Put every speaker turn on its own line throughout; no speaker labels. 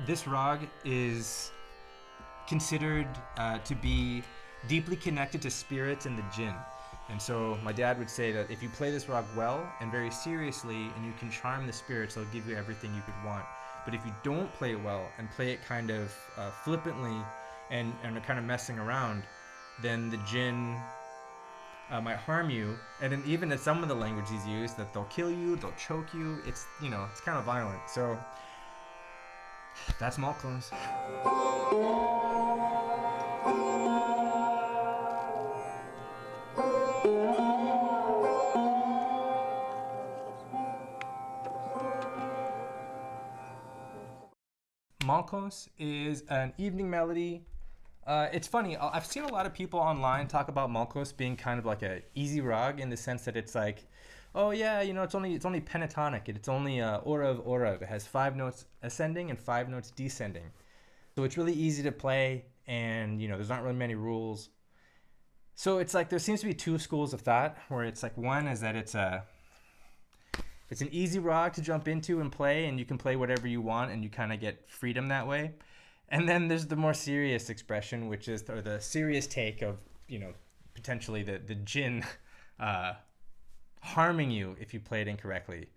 This rag is considered to be deeply connected to spirits and the Djinn. And so my dad would say that if you play this rag well and very seriously and you can charm the spirits, they'll give you everything you could want. But if you don't play it well and play it kind of flippantly and are kind of messing around, then the Djinn might harm you. And then even in some of the language he's used, that they'll kill you, they'll choke you. It's, it's kind of violent. So that's Malkauns. Malkauns is an evening melody. It's funny. I've seen a lot of people online talk about Malkauns being kind of like a easy rag in the sense that it's like, oh yeah, it's only pentatonic. It's only aura of orav. It has 5 notes ascending and 5 notes descending. So it's really easy to play, and there's not really many rules. So it's like there seems to be 2 schools of thought, where it's like one is that it's an easy rag to jump into and play, and you can play whatever you want, and you kind of get freedom that way. And then there's the more serious expression, which is or the serious take of potentially the Djinn harming you if you play it incorrectly.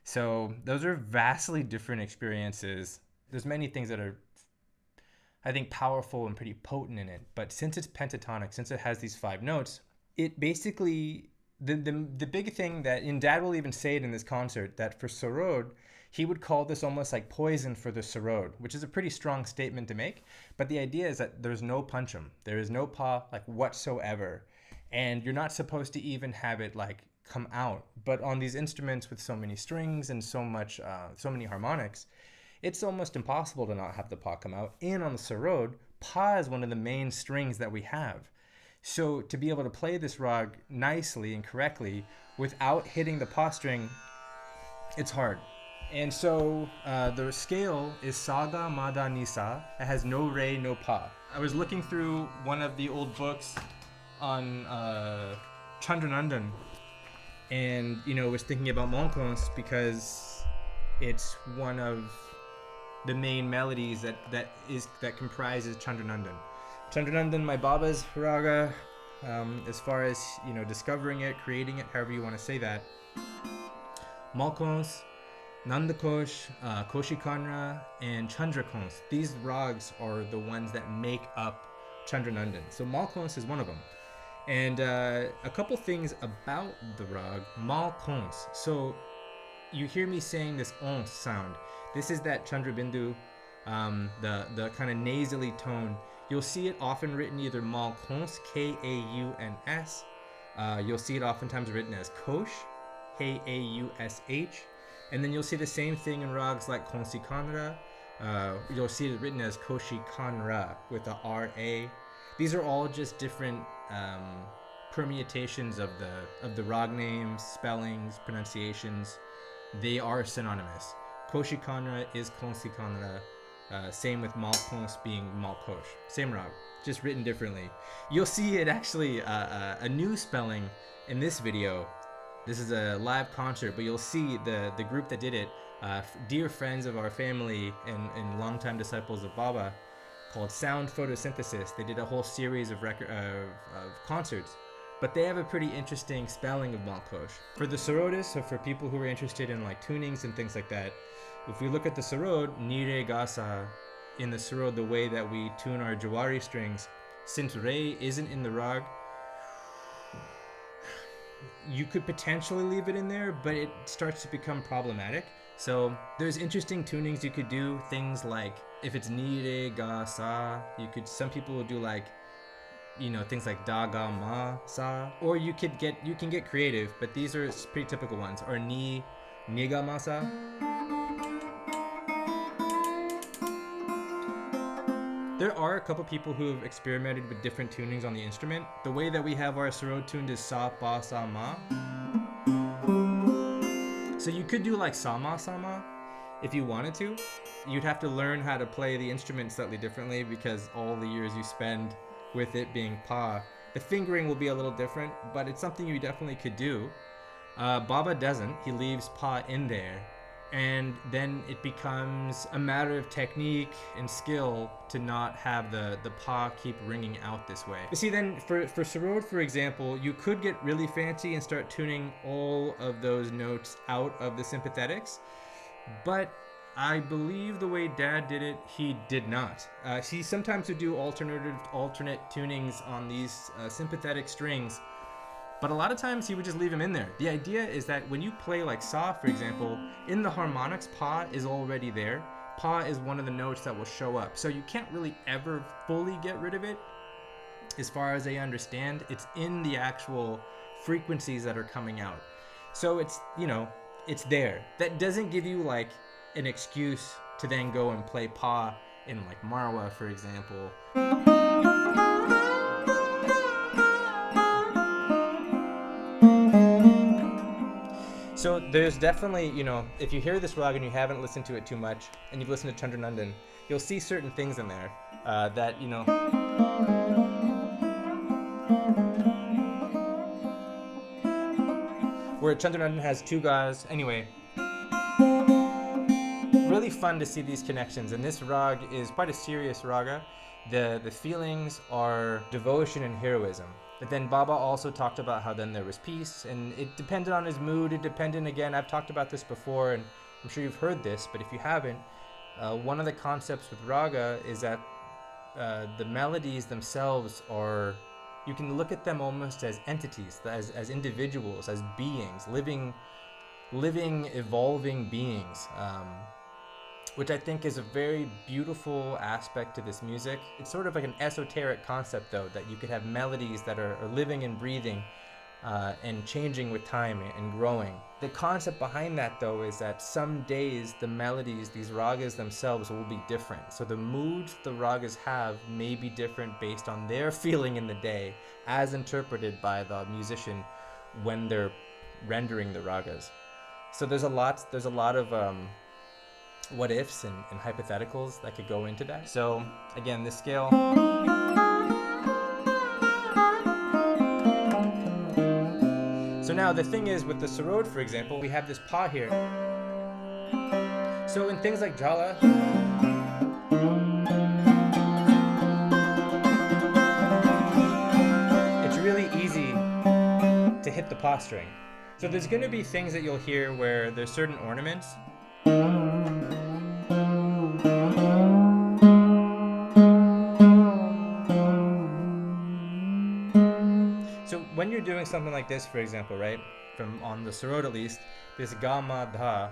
So those are vastly different experiences. There's many things that are, I think, powerful and pretty potent in it. But since it's pentatonic, since it has these 5 notes, it basically, the big thing that, and Dad will even say it in this concert, that for Sarod, he would call this almost like poison for the Sarod, which is a pretty strong statement to make. But the idea is that there's no punchum. There is no pa like whatsoever. And you're not supposed to even have it like come out. But on these instruments with so many strings and so many harmonics, it's almost impossible to not have the pa come out. And on the Sarod, pa is one of the main strings that we have. So to be able to play this rag nicely and correctly without hitting the pa string, it's hard. And so the scale is Saga Mada Nisa. It has no re, no pa. I was looking through one of the old books on Chandranandan, and was thinking about Malkauns because it's one of the main melodies that comprises Chandranandan. Chandranandan, my Baba's Raga, as far as discovering it, creating it, however you want to say that. Malkauns, Nandakosh, Koshikanra, and Chandrakauns. These rags are the ones that make up Chandranandan. So Malkauns is one of them. And a couple things about the rag, Malkauns. So you hear me saying this ons sound. This is that Chandrabindu, the kind of nasally tone. You'll see it often written either Malkauns, K-A-U-N-S. You'll see it oftentimes written as Kosh, K-A-U-S-H. And then you'll see the same thing in rags like Konsikanra. You'll see it written as Koshikanra with the R-A. These are all just different permutations of the rag names, spellings, pronunciations. They are synonymous. Koshikanra is Konsikanra. Same with Malkauns being Malkosh. Same rag, just written differently. You'll see it actually a new spelling in this video. This is a live concert, but you'll see the group that did it, dear friends of our family and longtime disciples of Baba, called Sound Photosynthesis. They did a whole series of concerts, but they have a pretty interesting spelling of Malkosh. For the Sarodis, so for people who are interested in like tunings and things like that, if we look at the Sarod, Nire Gasa, in the Sarod, the way that we tune our Jawari strings, since Re isn't in the rag, you could potentially leave it in there, but it starts to become problematic. So there's interesting tunings you could do. Things like if it's ni re ga sa, some people will do like things like da ga ma sa, or you can get creative, but these are pretty typical ones. Or ni ga ma sa. There are a couple people who have experimented with different tunings on the instrument. The way that we have our Sarod tuned is sa, pa, sa, ma. So you could do like sa, ma, if you wanted to. You'd have to learn how to play the instrument slightly differently because all the years you spend with it being pa. The fingering will be a little different, but it's something you definitely could do. Baba doesn't. He leaves pa in there. and then it becomes a matter of technique and skill to not have the pa keep ringing out this way. You see, then for Sarod, for example, you could get really fancy and start tuning all of those notes out of the sympathetics, but I believe the way Dad did it, he did not. He sometimes would do alternate tunings on these sympathetic strings, but a lot of times he would just leave them in there. The idea is that when you play like Sa, for example, in the harmonics, Pa is already there. Pa is one of the notes that will show up. So you can't really ever fully get rid of it. As far as I understand, it's in the actual frequencies that are coming out. So it's, you know, it's there. That doesn't give you like an excuse to then go and play Pa in like Marwa, for example. So there's definitely, you know, if you hear this raga and you haven't listened to it too much, and you've listened to Chandranandan, you'll see certain things in there that, you know, where Chandranandan has two gas. Anyway, really fun to see these connections, and this rag is quite a serious raga. The feelings are devotion and heroism. But then Baba also talked about how then there was peace, and it depended on his mood. It depended, again, I've talked about this before, and I'm sure you've heard this, but if you haven't, one of the concepts with raga is that the melodies themselves are, you can look at them almost as entities, as individuals, as beings, living, evolving beings. Which I think is a very beautiful aspect to this music. It's sort of like an esoteric concept, though, that you could have melodies that are living and breathing and changing with time and growing. The concept behind that, though, is that some days the melodies, these ragas themselves, will be different. So the moods the ragas have may be different based on their feeling in the day, as interpreted by the musician when they're rendering the ragas. So there's a lot of what ifs and hypotheticals that could go into that. So again, this scale. So now the thing is with the Sarod, for example, we have this pa here. So in things like Jala, it's really easy to hit the pa string. So there's going to be things that you'll hear where there's certain ornaments. So when you're doing something like this, for example, right, from on the Sarod at least, this ga ma dha,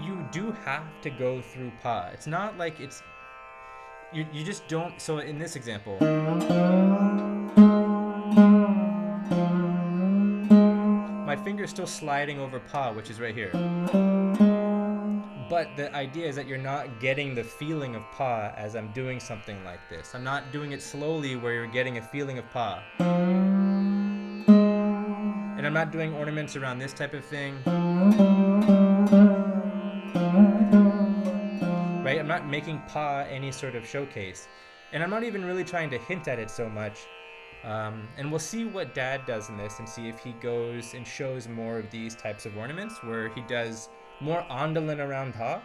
you do have to go through pa. It's not like it's, you just don't. So in this example, my finger's still sliding over pa, which is right here. But the idea is that you're not getting the feeling of pa as I'm doing something like this. I'm not doing it slowly where you're getting a feeling of pa. And I'm not doing ornaments around this type of thing. Right? I'm not making pa any sort of showcase. And I'm not even really trying to hint at it so much. And we'll see what Dad does in this and see if he goes and shows more of these types of ornaments where he does more andalin around ha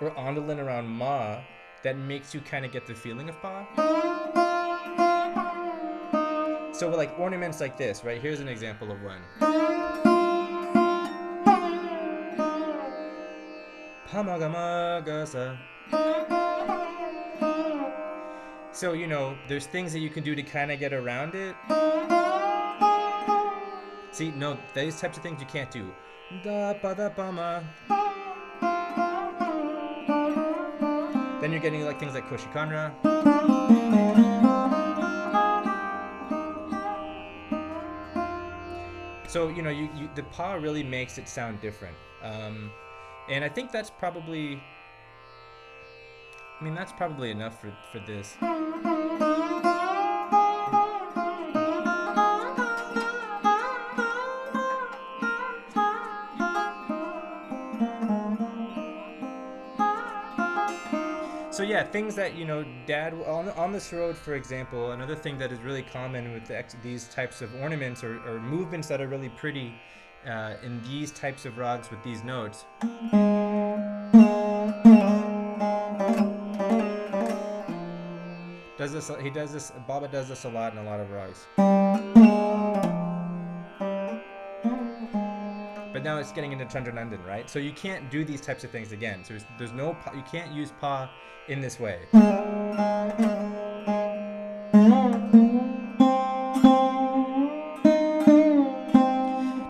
or andalin around ma that makes you kind of get the feeling of pa. So like ornaments like this, right? Here's an example of one. Pamagamagasa. So, you know, there's things that you can do to kind of get around it. See, no, these types of things you can't do. Da pa da pa ma. Then you're getting like things like Koshikanra. So, you know, the pa really makes it sound different. And I think that's probably, that's probably enough for this. So yeah, things that, you know, Dad, on this road, for example, another thing that is really common with these types of ornaments or movements that are really pretty in these types of rags with these notes, Baba does this a lot in a lot of rags. But now it's getting into Chandranandan, right? So you can't do these types of things again. So there's no, you can't use pa in this way.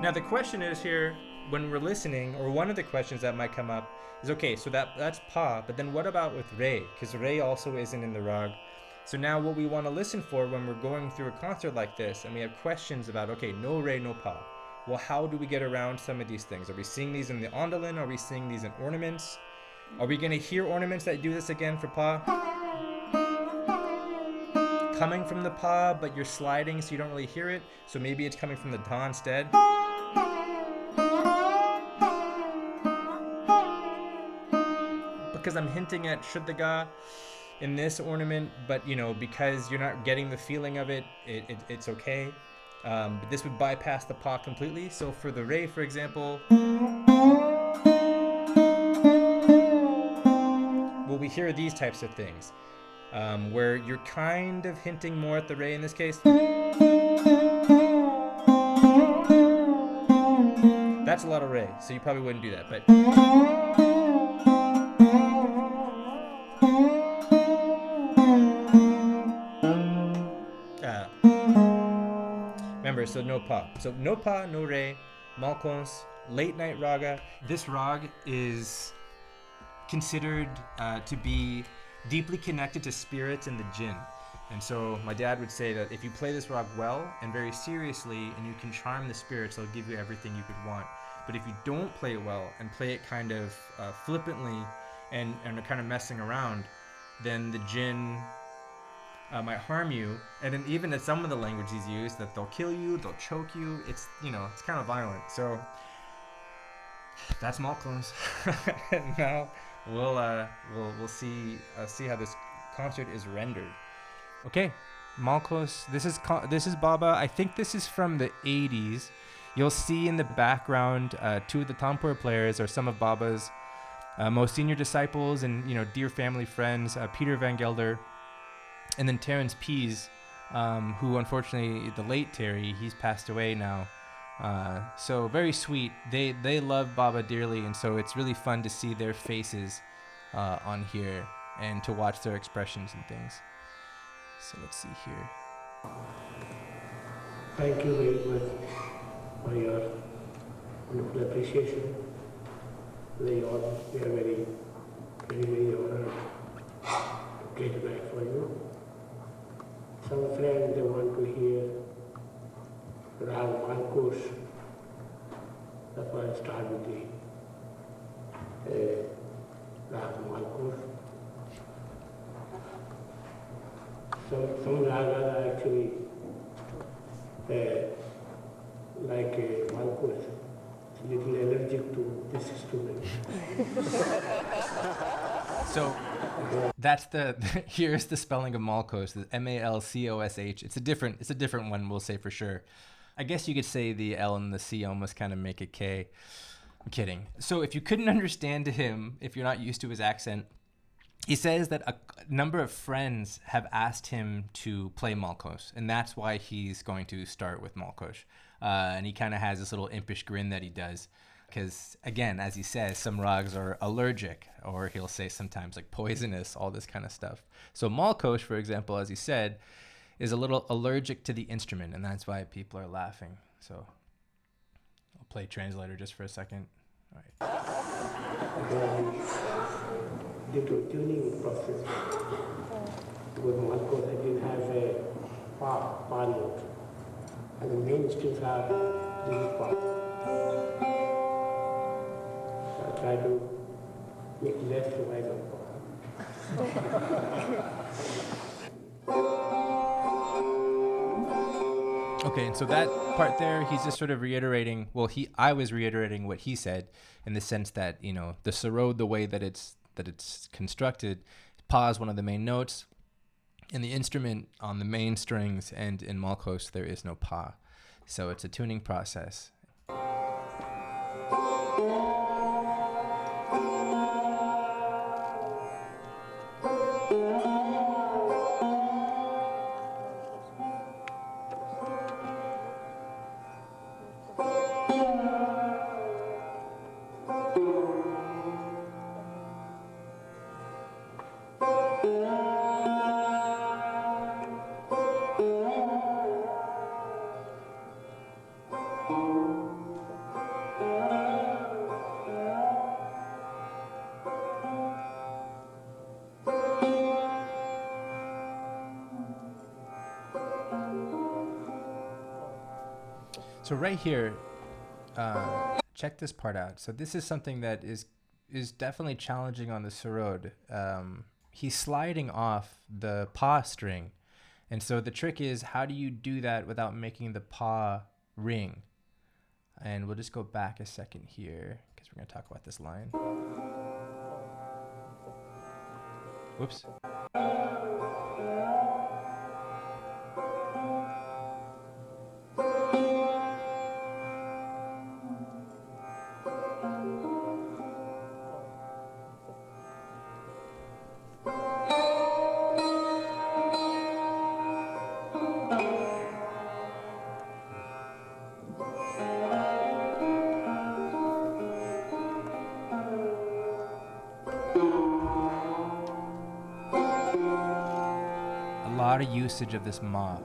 Now the question is here, when we're listening, or one of the questions that might come up is, okay, so that's pa, but then what about with re? Because re also isn't in the rag. So now what we want to listen for when we're going through a concert like this, and we have questions about, okay, no re, no pa. Well, how do we get around some of these things? Are we seeing these in the Ondalin? Are we seeing these in Ornaments? Are we going to hear Ornaments that do this again for pa? Coming from the pa, but you're sliding so you don't really hear it. So maybe it's coming from the ta instead. Because I'm hinting at Shuddhaga in this ornament, but because you're not getting the feeling of it, it's okay. But this would bypass the pa completely. So for the re, for example, well, we hear these types of things, where you're kind of hinting more at the re in this case. That's a lot of re, so you probably wouldn't do that, but remember, so no pa. So no pa, no re, Malkauns, late night raga. This rag is considered to be deeply connected to spirits and the Djinn. And so my dad would say that if you play this rag well and very seriously and you can charm the spirits, they'll give you everything you could want. But if you don't play it well and play it kind of flippantly and are kind of messing around, then the Djinn might harm you. And then even in some of the language he's used, that they'll kill you, they'll choke you. It's it's kind of violent. So that's Malkauns. Now we'll see how this concert is rendered. Okay, Malkosh. This is Baba. I think this is from the 80s. You'll see in the background two of the Tanpura players are some of Baba's most senior disciples and dear family friends, Peter Van Gelder, and then Terence Pease, who unfortunately, the late Terry, he's passed away now. So very sweet. They love Baba dearly, and so it's really fun to see their faces on here and to watch their expressions and things. So let's see here.
Thank you very much for your wonderful appreciation. We are very, very, very honored to get back for you. Some friends, they want to hear Raga Malkosh. That's why I start with the Raga Malkosh. Some ragas are actually like a Malkosh. It's a little allergic to this instrument.
So that's here's the spelling of Malkosh, the Malkosh. It's a different one, we'll say for sure. I guess you could say the L and the C almost kind of make a K. I'm kidding. So if you couldn't understand him, if you're not used to his accent, he says that a number of friends have asked him to play Malkosh, and that's why he's going to start with Malkosh. And he kind of has this little impish grin that he does. Because, again, as he says, some rags are allergic, or he'll say sometimes like poisonous, all this kind of stuff. So Malkosh, for example, as he said, is a little allergic to the instrument, and that's why people are laughing. So I'll play translator just for a second. All right.
Due to tuning process, with Malkosh, I didn't have a pa note, and the main strings are this pa. Try to make less noise on.
Okay, and so that part there, he's just sort of reiterating. Well, I was reiterating what he said in the sense that the Sarod, the way that it's constructed, pa is one of the main notes. In the instrument, on the main strings and in Malkosh, there is no pa, so it's a tuning process. So right here, check this part out. So this is something that is definitely challenging on the Sarod. He's sliding off the paw string. And so the trick is, how do you do that without making the paw ring? And we'll just go back a second here, because we're going to talk about this line. Whoops. A lot of usage of this ma.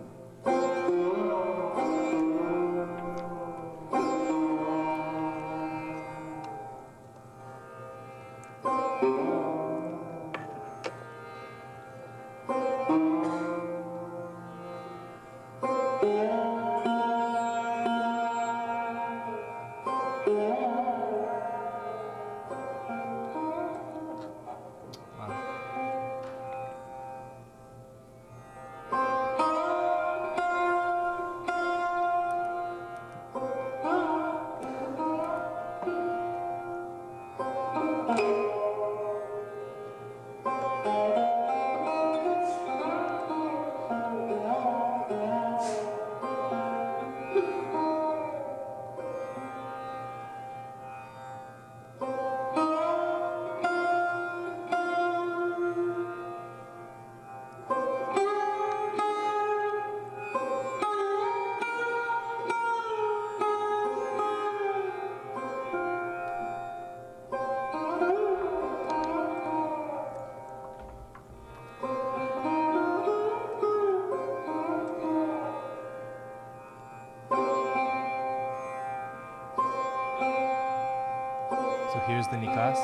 So here's the nikas.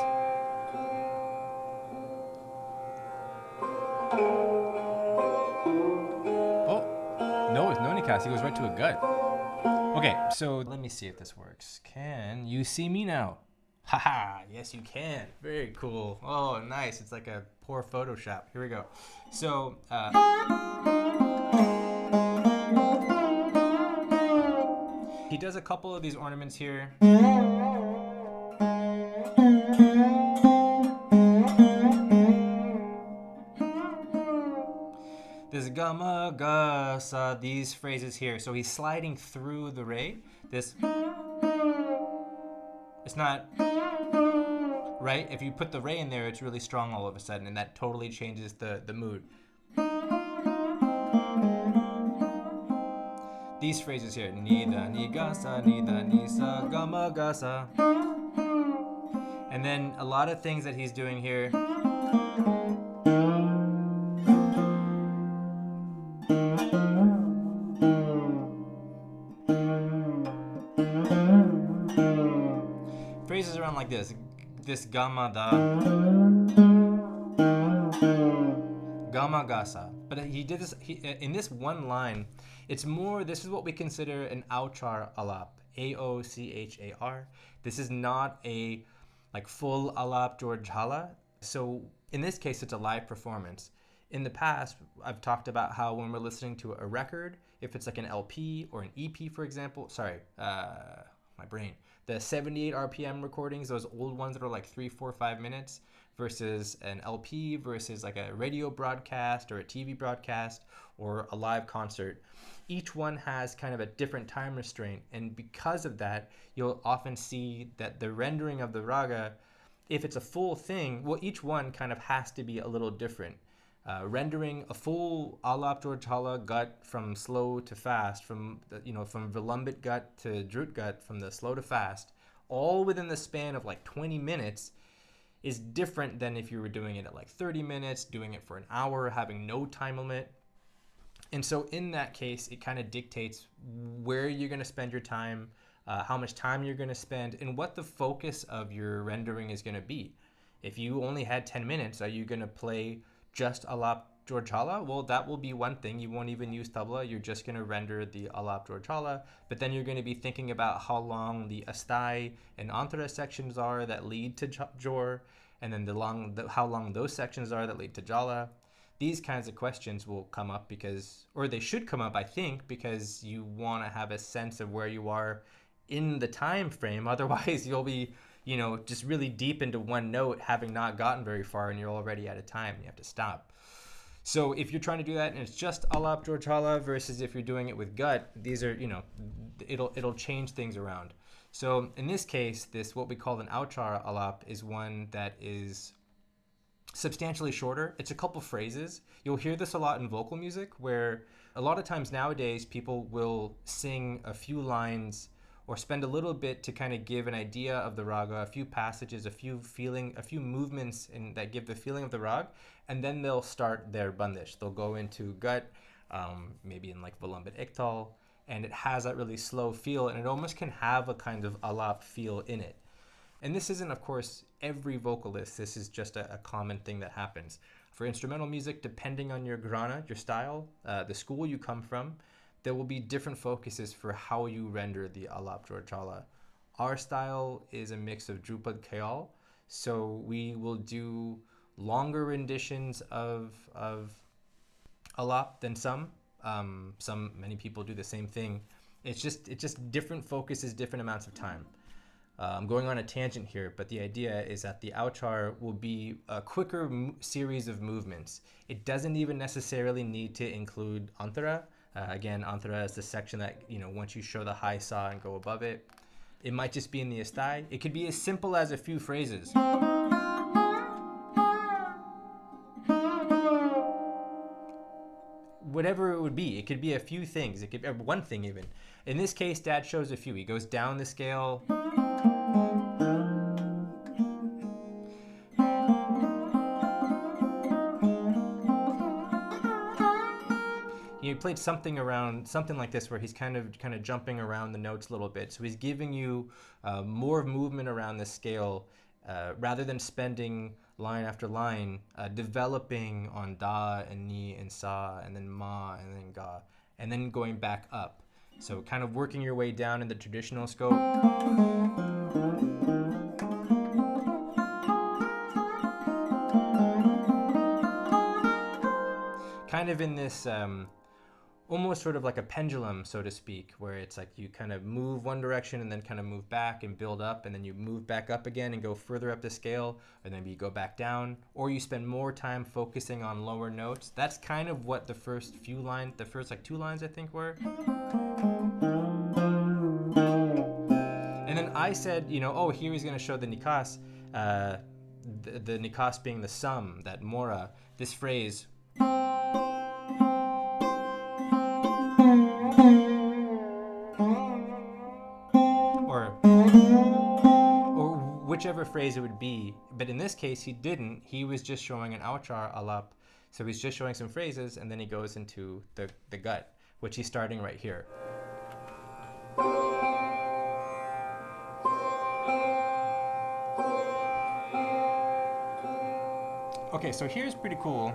Oh, no, it's no nikas. He goes right to a gut. Okay, so let me see if this works. Can you see me now? Haha, yes you can. Very cool. Oh, nice. It's like a poor Photoshop. Here we go. So, he does a couple of these ornaments here. This gamma, ga, sa, these phrases here. So he's sliding through the re. This, it's not, right? If you put the re in there, it's really strong all of a sudden, and that totally changes the mood. These phrases here, ni da, ni ga, sa, ni da, ni sa, gamma, ga, sa. And then a lot of things that he's doing here. Phrases around like this gamma da, gamma gasa. But he did this in this one line. It's more. This is what we consider an Aochar Alap, Aochar. This is not a like full Alap George Hala. So in this case, it's a live performance. In the past, I've talked about how when we're listening to a record, if it's like an LP or an EP, for example, my brain. The 78 RPM recordings, those old ones that are like 3, 4, 5 minutes versus an LP versus like a radio broadcast or a TV broadcast or a live concert, each one has kind of a different time restraint. And because of that, you'll often see that the rendering of the raga, if it's a full thing, well, each one kind of has to be a little different. Rendering a full Alap Hala gut from slow to fast, from from Vilambit gut to Drut gut, from the slow to fast, all within the span of like 20 minutes, is different than if you were doing it at like 30 minutes, doing it for an hour, having no time limit. And so in that case, it kind of dictates where you're going to spend your time, how much time you're going to spend, and what the focus of your rendering is going to be. If you only had 10 minutes, are you going to play just Alap Hala? Well, that will be one thing. You won't even use Tabla. You're just going to render the Alap Hala. But then you're going to be thinking about how long the Astai and Antara sections are that lead to Jor, and then how long those sections are that lead to Jala. These kinds of questions will come up or they should come up, I think, because you want to have a sense of where you are in the time frame. Otherwise, you'll be just really deep into one note, having not gotten very far, and you're already out of time. You have to stop. So if you're trying to do that and it's just Alap Hala versus if you're doing it with gut, these are, it'll change things around. So in this case, this what we call an Aochar Alap is one that is substantially shorter. It's a couple phrases. You'll hear this a lot in vocal music, where a lot of times nowadays people will sing a few lines or spend a little bit to kind of give an idea of the raga, a few passages, a few movements that give the feeling of the rag, and then they'll start their bandish. They'll go into gut, maybe in like Vilambit Iktal, and it has that really slow feel, and it almost can have a kind of alap feel in it. And this isn't, of course, every vocalist. This is just a common thing that happens. For instrumental music, depending on your grana, your style, the school you come from, there will be different focuses for how you render the Alap Hala. Our style is a mix of Drupad Kayal, so we will do longer renditions of Alap than some. Many people do the same thing. It's just different focuses, different amounts of time. I'm going on a tangent here, but the idea is that the Aochar will be a quicker series of movements. It doesn't even necessarily need to include Antara. Again, Antara is the section that, once you show the high saw and go above it, it might just be in the Astai. It could be as simple as a few phrases. Whatever it would be, it could be a few things. It could be one thing even. In this case, Dad shows a few. He goes down the scale. He played something like this, where he's kind of jumping around the notes a little bit. So he's giving you more movement around the scale, rather than spending line after line developing on da and ni and sa and then ma and then ga, and then going back up. So kind of working your way down in the traditional scope. Kind of in this almost sort of like a pendulum, so to speak, where it's like you kind of move one direction and then kind of move back and build up, and then you move back up again and go further up the scale, and then you go back down, or you spend more time focusing on lower notes. That's kind of what the first two lines I think were. And then I said, here he's going to show the nikas, the nikas being the sum, that mora, this phrase. Or whichever phrase it would be. But in this case, he didn't. He was just showing an Aochar Alap. So he's just showing some phrases, and then he goes into the gut, which he's starting right here. Okay, so here's pretty cool.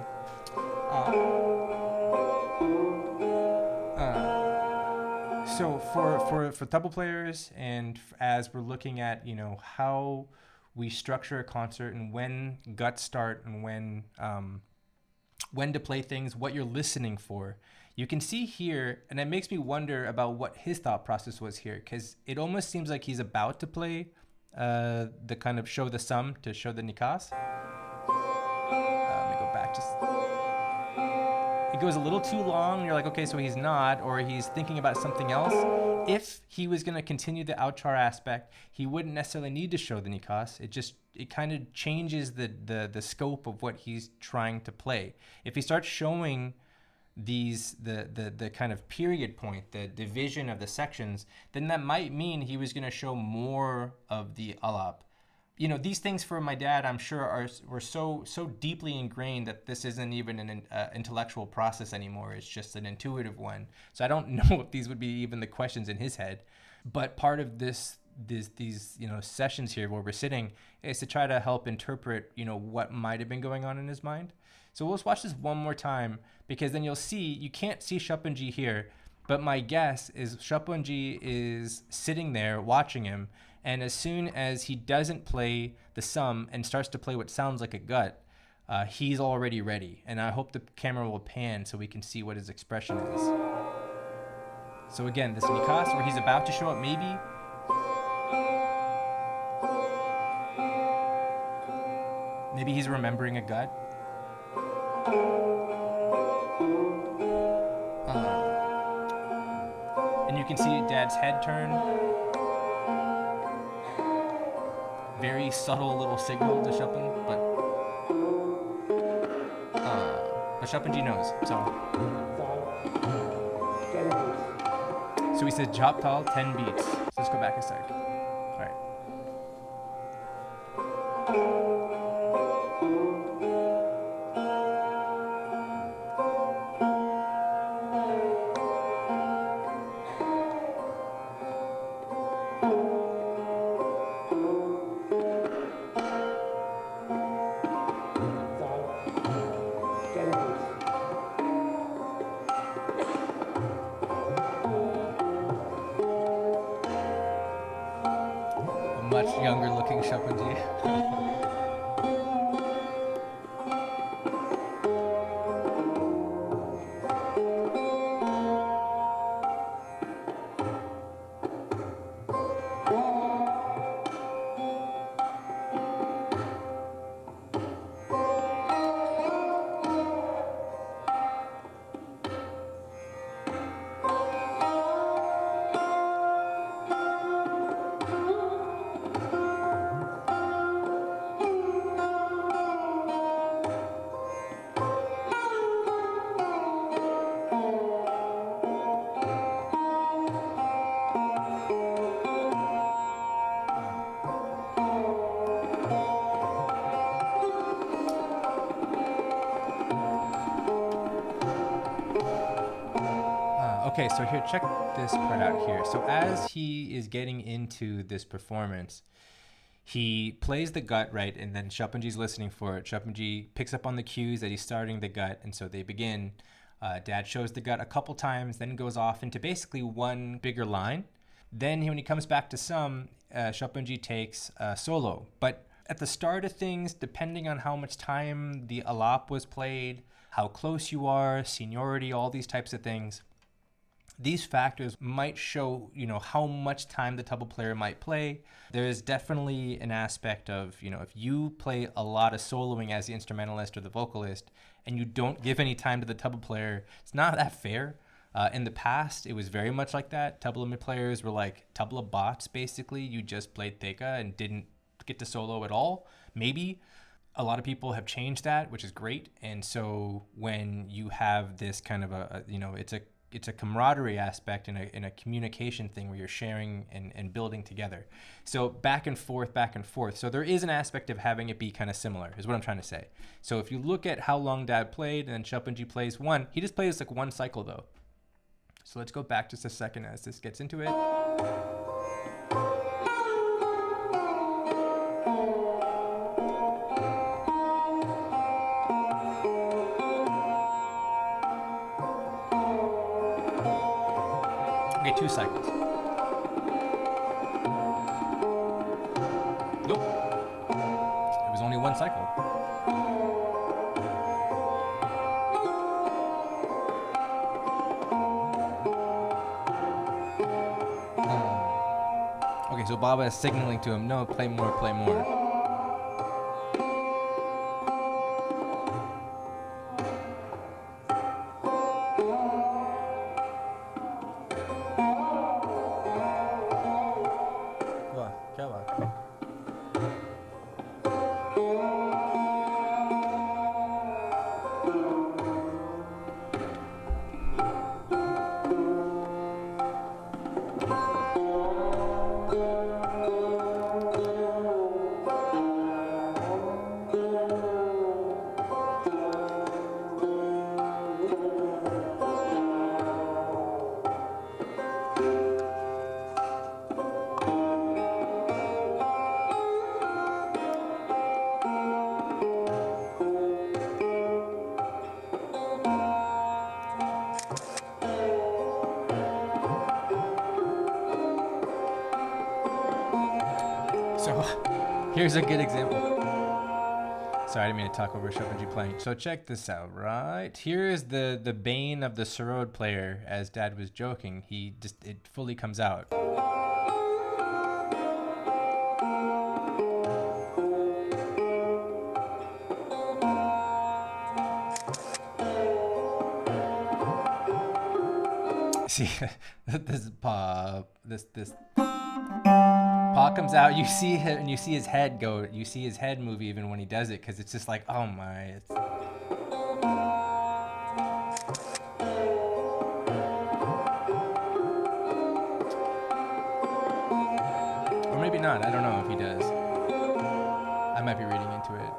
So for tabla players, and as we're looking at how we structure a concert and when guts start and when to play things, what you're listening for, you can see here, and it makes me wonder about what his thought process was here, because it almost seems like he's about to play the kind of show the sum to show the nikas. Let me go back. it goes a little too long, you're like, okay, so he's not, or he's thinking about something else. If he was going to continue the Aochar aspect, he wouldn't necessarily need to show the Nikas. It kind of changes the scope of what he's trying to play. If he starts showing the kind of period point, the division of the sections, then that might mean he was going to show more of the Alap. These things for my dad, I'm sure, were so deeply ingrained that this isn't even an intellectual process anymore. It's just an intuitive one. So I don't know if these would be even the questions in his head. But part of these sessions here where we're sitting is to try to help interpret what might have been going on in his mind. So let's watch this one more time, because then you'll see, you can't see Shapanji here, but my guess is Shapanji is sitting there watching him, and as soon as he doesn't play the sum and starts to play what sounds like a gut, he's already ready. And I hope the camera will pan so we can see what his expression is. So again, this Nikas where he's about to show up, maybe. Maybe he's remembering a gut. And you can see Dad's head turn. Very subtle little signal to Shapan, but Shapanji knows. So he says Jop Tal 10 beats. So let's go back a sec. All right. Much younger looking Shapanji. Okay, so here, check this part out here. So as he is getting into this performance, he plays the gut, right? And then Shapanji's listening for it. Shapanji picks up on the cues that he's starting the gut. And so they begin. Dad shows the gut a couple times, then goes off into basically one bigger line. Then when he comes back to sum, Shapanji takes a solo. But at the start of things, depending on how much time the Alap was played, how close you are, seniority, all these types of things, these factors might show, how much time the tabla player might play. There is definitely an aspect of, if you play a lot of soloing as the instrumentalist or the vocalist and you don't give any time to the tabla player, it's not that fair. In the past, it was very much like that. Tabla players were like tabla bots, basically. You just played theka and didn't get to solo at all. Maybe. A lot of people have changed that, which is great. And so when you have this kind of it's a camaraderie aspect in a communication thing where you're sharing and building together. So back and forth. So there is an aspect of having it be kind of similar, is what I'm trying to say. So if you look at how long Dad played and then Shapanji plays one, he just plays like one cycle though. So let's go back just a second as this gets into it. Okay, 2 cycles. Nope. It was only 1 cycle. Okay, so Baba is signaling to him, no, play more, play more. Here's a good example. Sorry, I didn't mean to talk over Chopinji playing. So check this out, right? Here is the bane of the Sarod player, as Dad was joking. It fully comes out. See, this pa comes out. You see him, and you see his head go. You see his head move even when he does it, because it's just like, oh my. Or maybe not. I don't know if he does. I might be reading into it.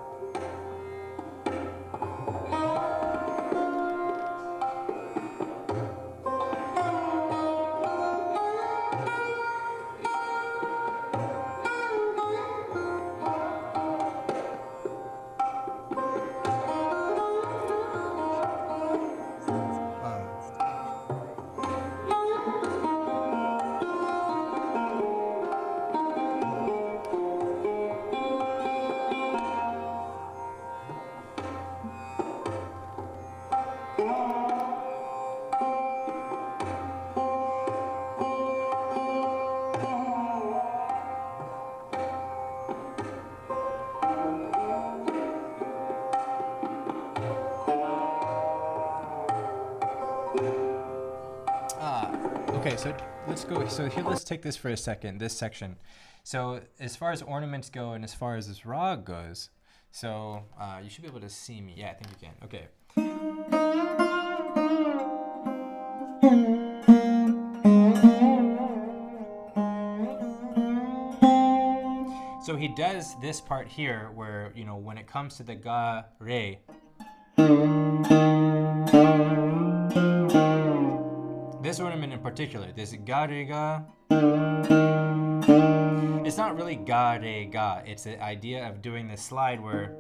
Okay, so let's go. So here, let's take this for a second, this section. So as far as ornaments go and as far as this Raga goes, so you should be able to see me. Yeah, I think you can. Okay. So he does this part here where, you know, when it comes to the ga, re, this ornament in particular, this ga, re, ga, it's not really ga, re, ga. It's the idea of doing this slide where,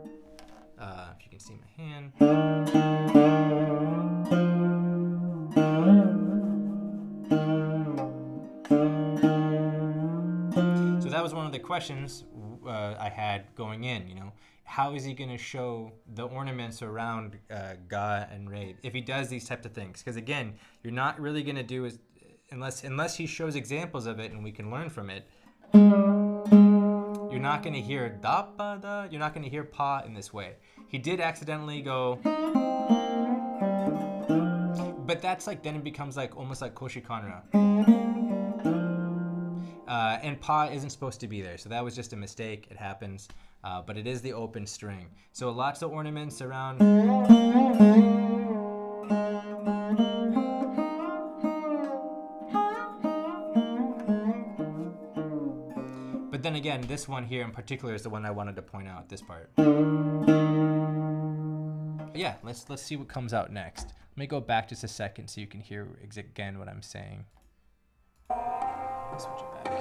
if you can see my hand. So that was one of the questions I had going in, you know. How is he going to show the ornaments around ga and re if he does these types of things? Because again, you're not really going to do is unless he shows examples of it and we can learn from it. You're not going to hear da pa da. You're not going to hear pa in this way. He did accidentally go, but that's like then it becomes like almost like koshikanra. And pa isn't supposed to be there, so that was just a mistake. It happens, but it is the open string. So lots of ornaments around. But then again, this one here in particular is the one I wanted to point out. This part. Yeah, let's see what comes out next. Let me go back just a second so you can hear again what I'm saying. Let's switch it back.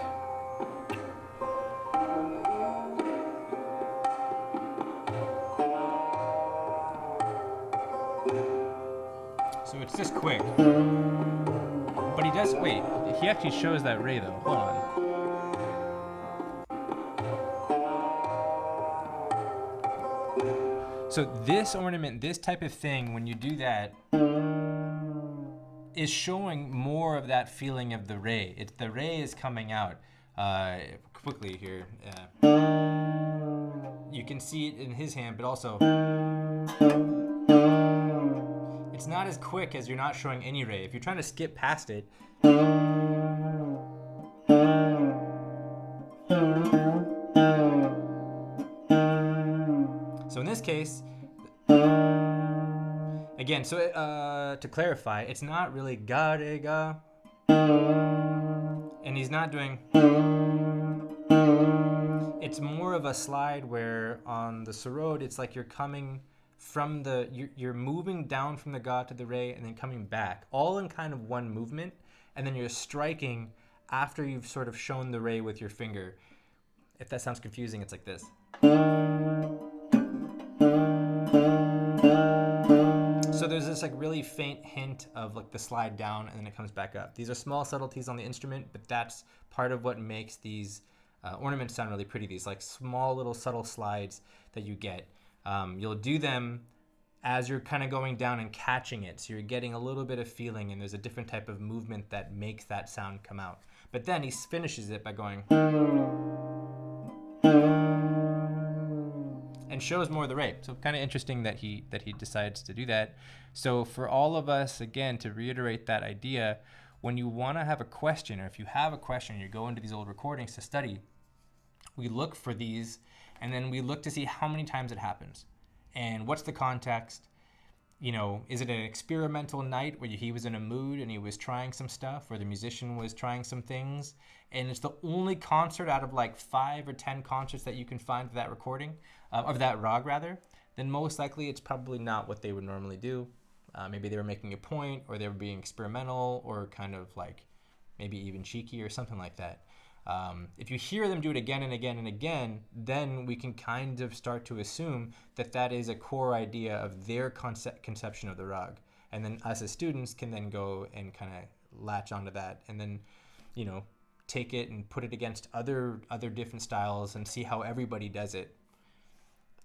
So it's just quick. But he does, wait, he actually shows that re though. Hold on. So this ornament, this type of thing, when you do that, is showing more of that feeling of the re. The re is coming out quickly here. You can see it in his hand, but also it's not as quick as you're not showing any re. If you're trying to skip past it, so in this case, again, so to clarify, it's not really ga re ga, and he's not doing. It's more of a slide where on the Sarod, it's like you're coming from you're moving down from the ga to the re and then coming back, all in kind of one movement, and then you're striking after you've sort of shown the re with your finger. If that sounds confusing, it's like this. So there's this like really faint hint of like the slide down and then it comes back up. These are small subtleties on the instrument, but that's part of what makes these Ornaments sound really pretty. These like small little subtle slides that you get. You'll do them as you're kind of going down and catching it. So you're getting a little bit of feeling, and there's a different type of movement that makes that sound come out. But then he finishes it by going and shows more of the rate. So kind of interesting that he decides to do that. So for all of us, again, to reiterate that idea, when you want to have a question, or if you have a question, you go into these old recordings to study, we look for these, and then we look to see how many times it happens. And what's the context? You know, is it an experimental night where he was in a mood and he was trying some stuff, or the musician was trying some things, and it's the only concert out of like 5 or 10 concerts that you can find of that recording, of that rag rather, then most likely it's probably not what they would normally do. Maybe they were making a point, or they were being experimental, or kind of like maybe even cheeky or something like that. If you hear them do it again and again and again, then we can kind of start to assume that that is a core idea of their conception of the rag. And then us as students can then go and kind of latch onto that, and then, you know, take it and put it against other different styles and see how everybody does it.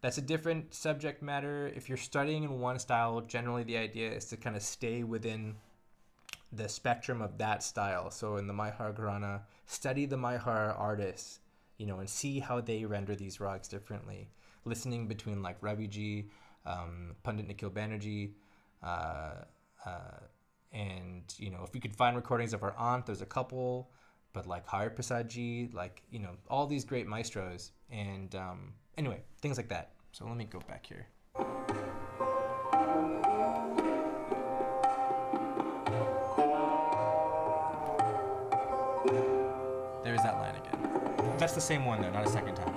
That's a different subject matter. If you're studying in one style, generally the idea is to kind of stay within the spectrum of that style. So in the Maihar Gharana, study the Maihar artists, you know, and see how they render these rags differently. Listening between like Raviji, Pandit Nikhil Banerjee, and, you know, if we could find recordings of our aunt, there's a couple, but like Hari Prasad Ji, like, you know, all these great maestros. And anyway, things like that. So let me go back here. There's that line again. That's the same one though, not a second time.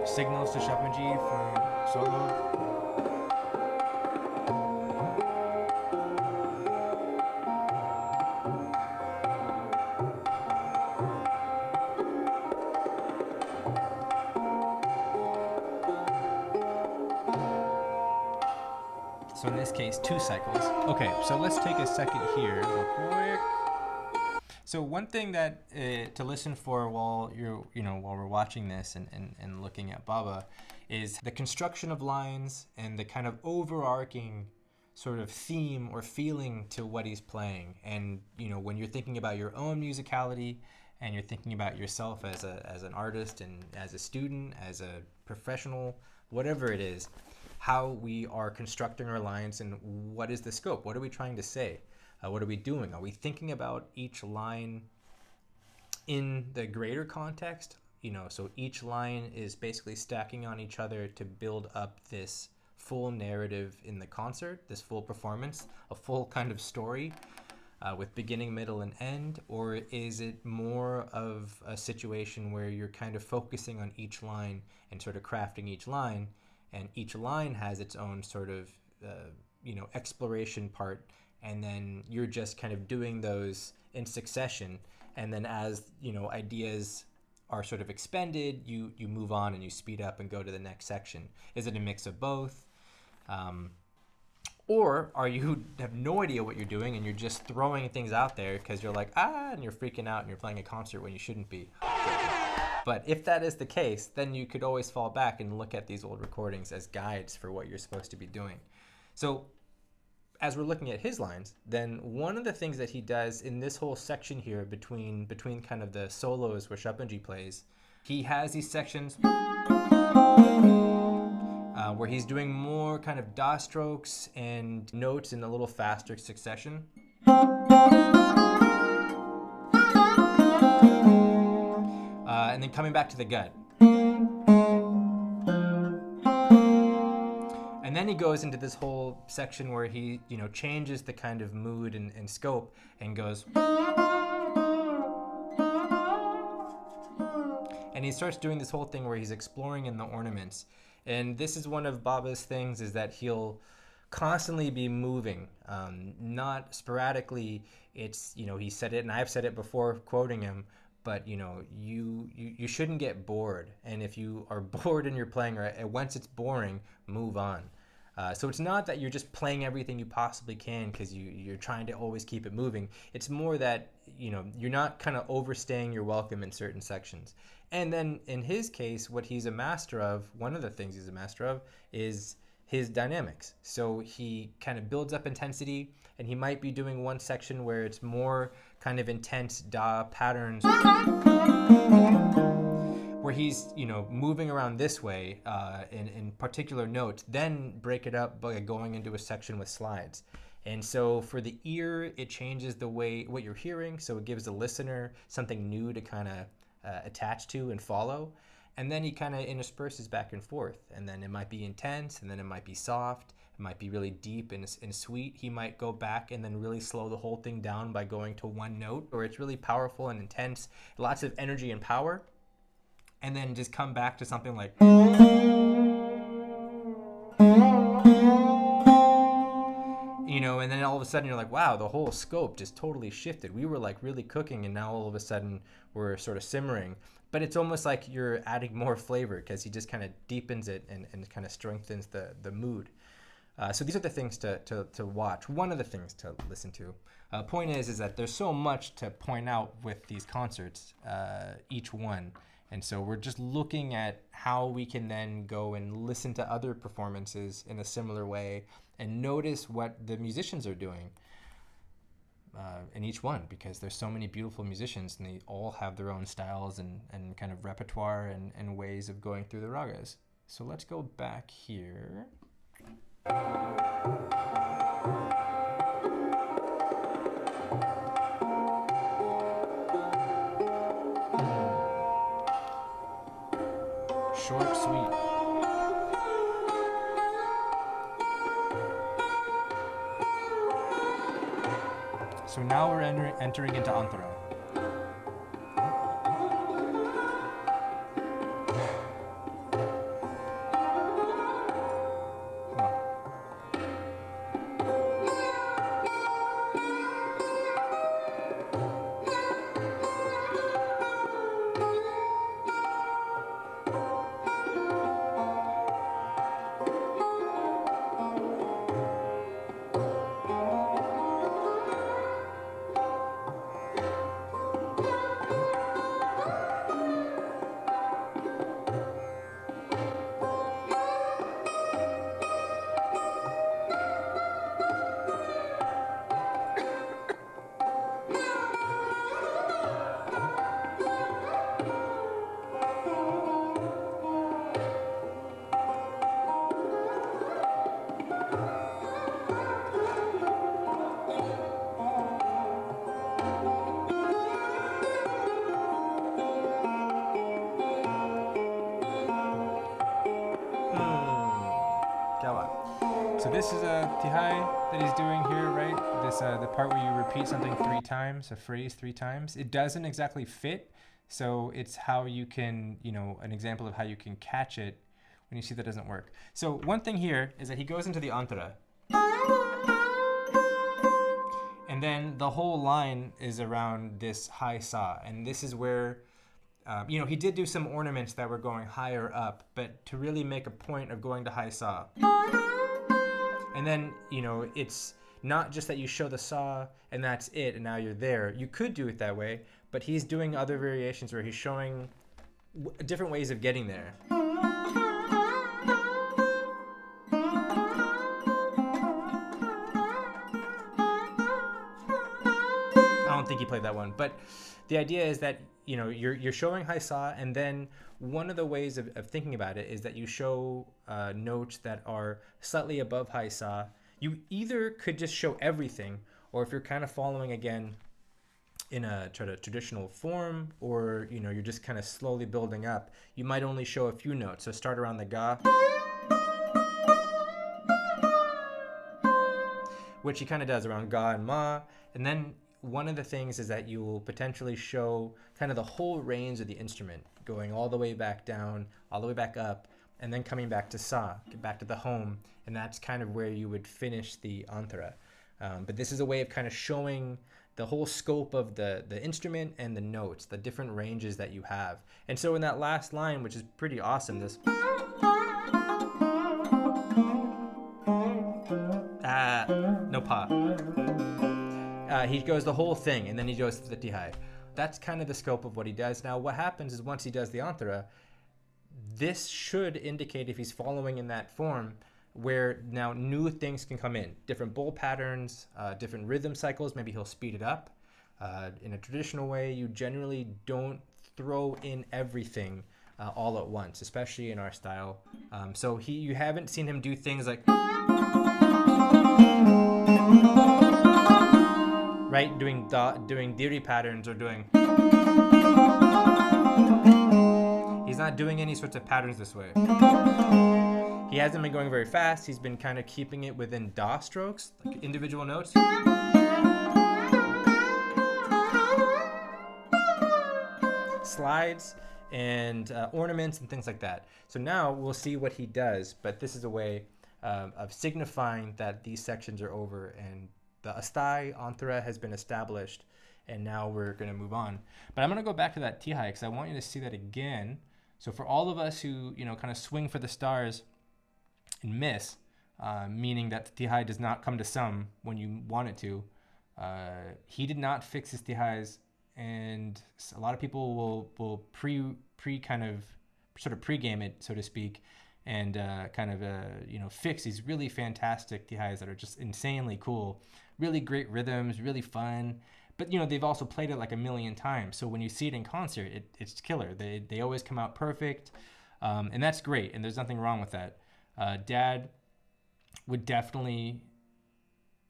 Signals to Shapanji for solo. So in this case, 2 cycles. Okay, so let's take a second here real quick. So one thing that to listen for while while we're watching this and looking at Baba is the construction of lines and the kind of overarching sort of theme or feeling to what he's playing. And when you're thinking about your own musicality and you're thinking about yourself as an artist and as a student, as a professional, whatever it is, how we are constructing our lines and what is the scope? What are we trying to say? What are we doing? Are we thinking about each line in the greater context? So each line is basically stacking on each other to build up this full narrative in the concert, this full performance, a full kind of story with beginning, middle, and end? Or is it more of a situation where you're kind of focusing on each line and sort of crafting each line and each line has its own sort of exploration part, and then you're just kind of doing those in succession, and then as ideas are sort of expended, you move on and you speed up and go to the next section. Is it a mix of both? Or are you have no idea what you're doing and you're just throwing things out there because you're like, and you're freaking out and you're playing a concert when you shouldn't be? But if that is the case, then you could always fall back and look at these old recordings as guides for what you're supposed to be doing. So as we're looking at his lines, then one of the things that he does in this whole section here between kind of the solos where Shapanji plays, he has these sections where he's doing more kind of da strokes and notes in a little faster succession. And then coming back to the gut. And then he goes into this whole section where he, changes the kind of mood and scope and goes. And he starts doing this whole thing where he's exploring in the ornaments. And this is one of Baba's things, is that he'll constantly be moving, not sporadically. It's, he said it, and I've said it before quoting him, but you shouldn't get bored. And if you are bored and you're playing, or once it's boring, move on. So it's not that you're just playing everything you possibly can because you're trying to always keep it moving. It's more that you're not kind of overstaying your welcome in certain sections. And then in his case, what he's a master of, one of the things he's a master of, is his dynamics. So he kind of builds up intensity, and he might be doing one section where it's more kind of intense da patterns, where he's moving around this way in particular notes, then break it up by going into a section with slides. And so for the ear, it changes the way what you're hearing, so it gives the listener something new to kind of attach to and follow. And then he kind of intersperses back and forth, and then it might be intense, and then it might be soft, it might be really deep and sweet. He might go back and then really slow the whole thing down by going to one note, or it's really powerful and intense, lots of energy and power, and then just come back to something like, and then all of a sudden you're like, wow, the whole scope just totally shifted. We were like really cooking, and now all of a sudden we're sort of simmering. But it's almost like you're adding more flavor because he just kind of deepens it and kind of strengthens the mood. So these are the things to watch. One of the things to listen to. Point is that there's so much to point out with these concerts, each one. And so we're just looking at how we can then go and listen to other performances in a similar way and notice what the musicians are doing in each one, because there's so many beautiful musicians and they all have their own styles and kind of repertoire and ways of going through the ragas. So let's go back here. Short, sweet. So now we're entering into Antara. So this is a Tihai that he's doing here, right? This the part where you repeat something 3 times, a phrase 3 times. It doesn't exactly fit, so it's how you can, an example of how you can catch it when you see that doesn't work. So one thing here is that he goes into the Antara. And then the whole line is around this high sa. And this is where, he did do some ornaments that were going higher up, but to really make a point of going to high sa. And then, it's not just that you show the saw and that's it and now you're there. You could do it that way, but he's doing other variations where he's showing different ways of getting there. I don't think he played that one, but the idea is that you're showing high sa, and then one of the ways of thinking about it is that you show notes that are slightly above high sa. You either could just show everything, or if you're kind of following again in a traditional form, or you're just kind of slowly building up, you might only show a few notes. So start around the ga, which he kind of does around ga and ma, and then one of the things is that you will potentially show kind of the whole range of the instrument, going all the way back down, all the way back up, and then coming back to sa, back to the home, and that's kind of where you would finish the Antara. But this is a way of kind of showing the whole scope of the instrument and the notes, the different ranges that you have. And so in that last line, which is pretty awesome, this no pa. He goes the whole thing, and then he goes to the Tihai. That's kind of the scope of what he does. Now, what happens is once he does the Antara, this should indicate if he's following in that form where now new things can come in. Different bowl patterns, different rhythm cycles. Maybe he'll speed it up. In a traditional way, you generally don't throw in everything all at once, especially in our style. So you haven't seen him do things like... right, doing diri patterns or doing... He's not doing any sorts of patterns this way. He hasn't been going very fast. He's been kind of keeping it within da strokes, like individual notes. Slides and ornaments and things like that. So now we'll see what he does, but this is a way of signifying that these sections are over and the astai Antara has been established, and now we're going to move on. But I'm going to go back to that Tihai because I want you to see that again. So for all of us who kind of swing for the stars and miss, meaning that the Tihai does not come to some when you want it to, he did not fix his Tihais, and a lot of people will pre-game it, so to speak, and fix these really fantastic Tihais that are just insanely cool, really great rhythms, really fun. But they've also played it like a million times, so when you see it in concert, it's killer. They always come out perfect, and that's great, and there's nothing wrong with that. Dad would definitely...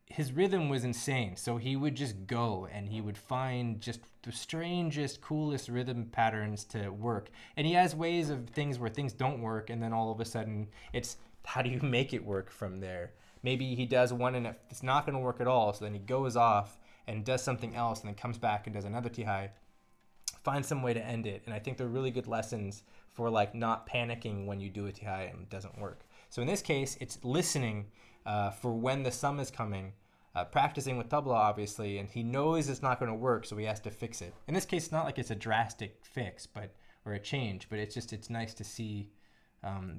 His rhythm was insane, so he would just go and he would find just the strangest, coolest rhythm patterns to work. And he has ways of things where things don't work, and then all of a sudden it's how do you make it work from there? Maybe he does one and it's not going to work at all, so then he goes off and does something else and then comes back and does another Tihai. Find some way to end it, and I think they're really good lessons for like not panicking when you do a Tihai and it doesn't work. So in this case, it's listening for when the sum is coming, practicing with Tabla, obviously, and he knows it's not going to work, so he has to fix it. In this case, it's not like it's a drastic fix or a change, but it's nice to see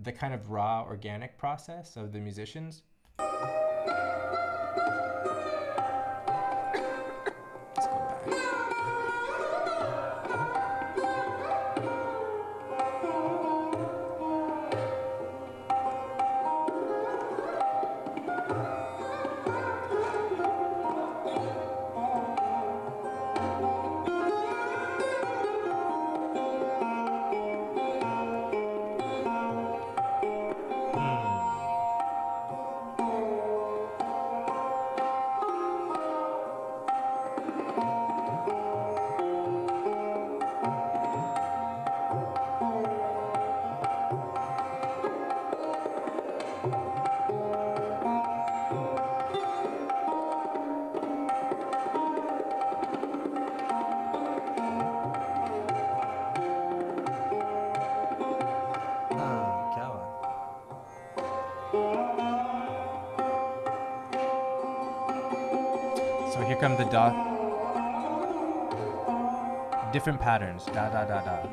the kind of raw, organic process of the musicians. Let's go back. So here come the da. Different patterns. Da da da da.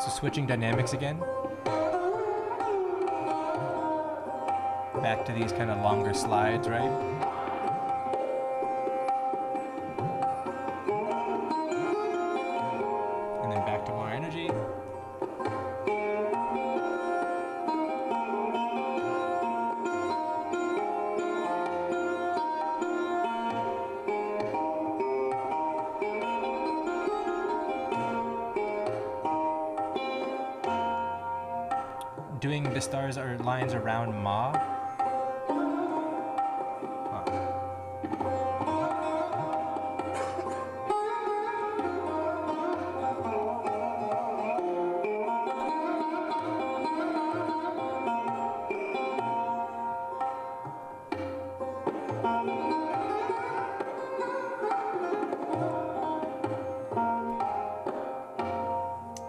So switching dynamics again. Back to these kind of longer slides, right? And then back to more energy. Doing the stars or lines around Ma.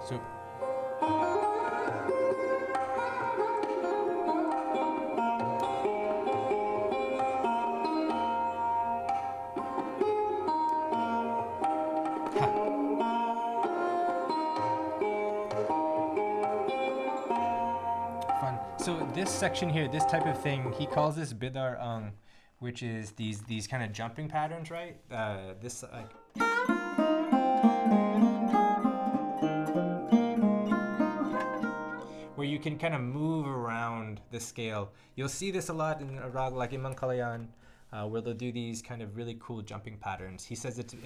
So fun. So this section here, this type of thing, he calls this Bidar which is these kind of jumping patterns, right? This like where you can kind of move around the scale. You'll see this a lot in a raga like in Mankalan, where they'll do these kind of really cool jumping patterns. He says it's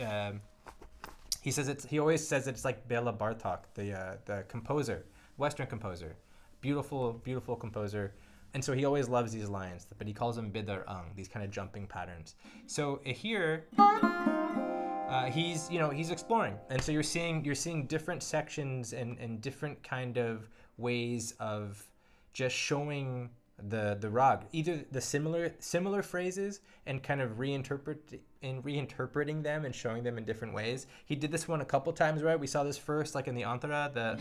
he always says it's like Bela Bartok, the composer, Western composer, beautiful composer. And so he always loves these lines, but he calls them Bidar these kind of jumping patterns. So here he's exploring, and so you're seeing different sections and different kind of ways of just showing the rag, either the similar phrases and kind of reinterpreting them and showing them in different ways. He did this one a couple times, right? We saw this first like in the Antara,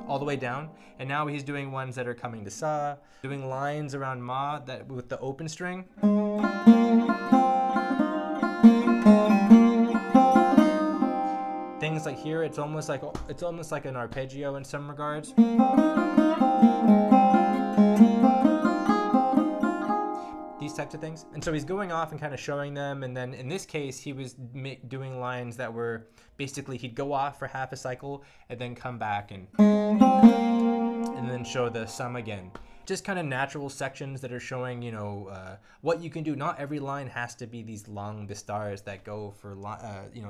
all the way down, and now he's doing ones that are coming to sa, doing lines around ma that with the open string. Things like here, it's almost like an arpeggio in some regards. These types of things. And so he's going off and kind of showing them, and then in this case he was doing lines that were basically he'd go off for half a cycle and then come back and then show the sum again. Just kind of natural sections that are showing, what you can do. Not every line has to be these long bistars that go for,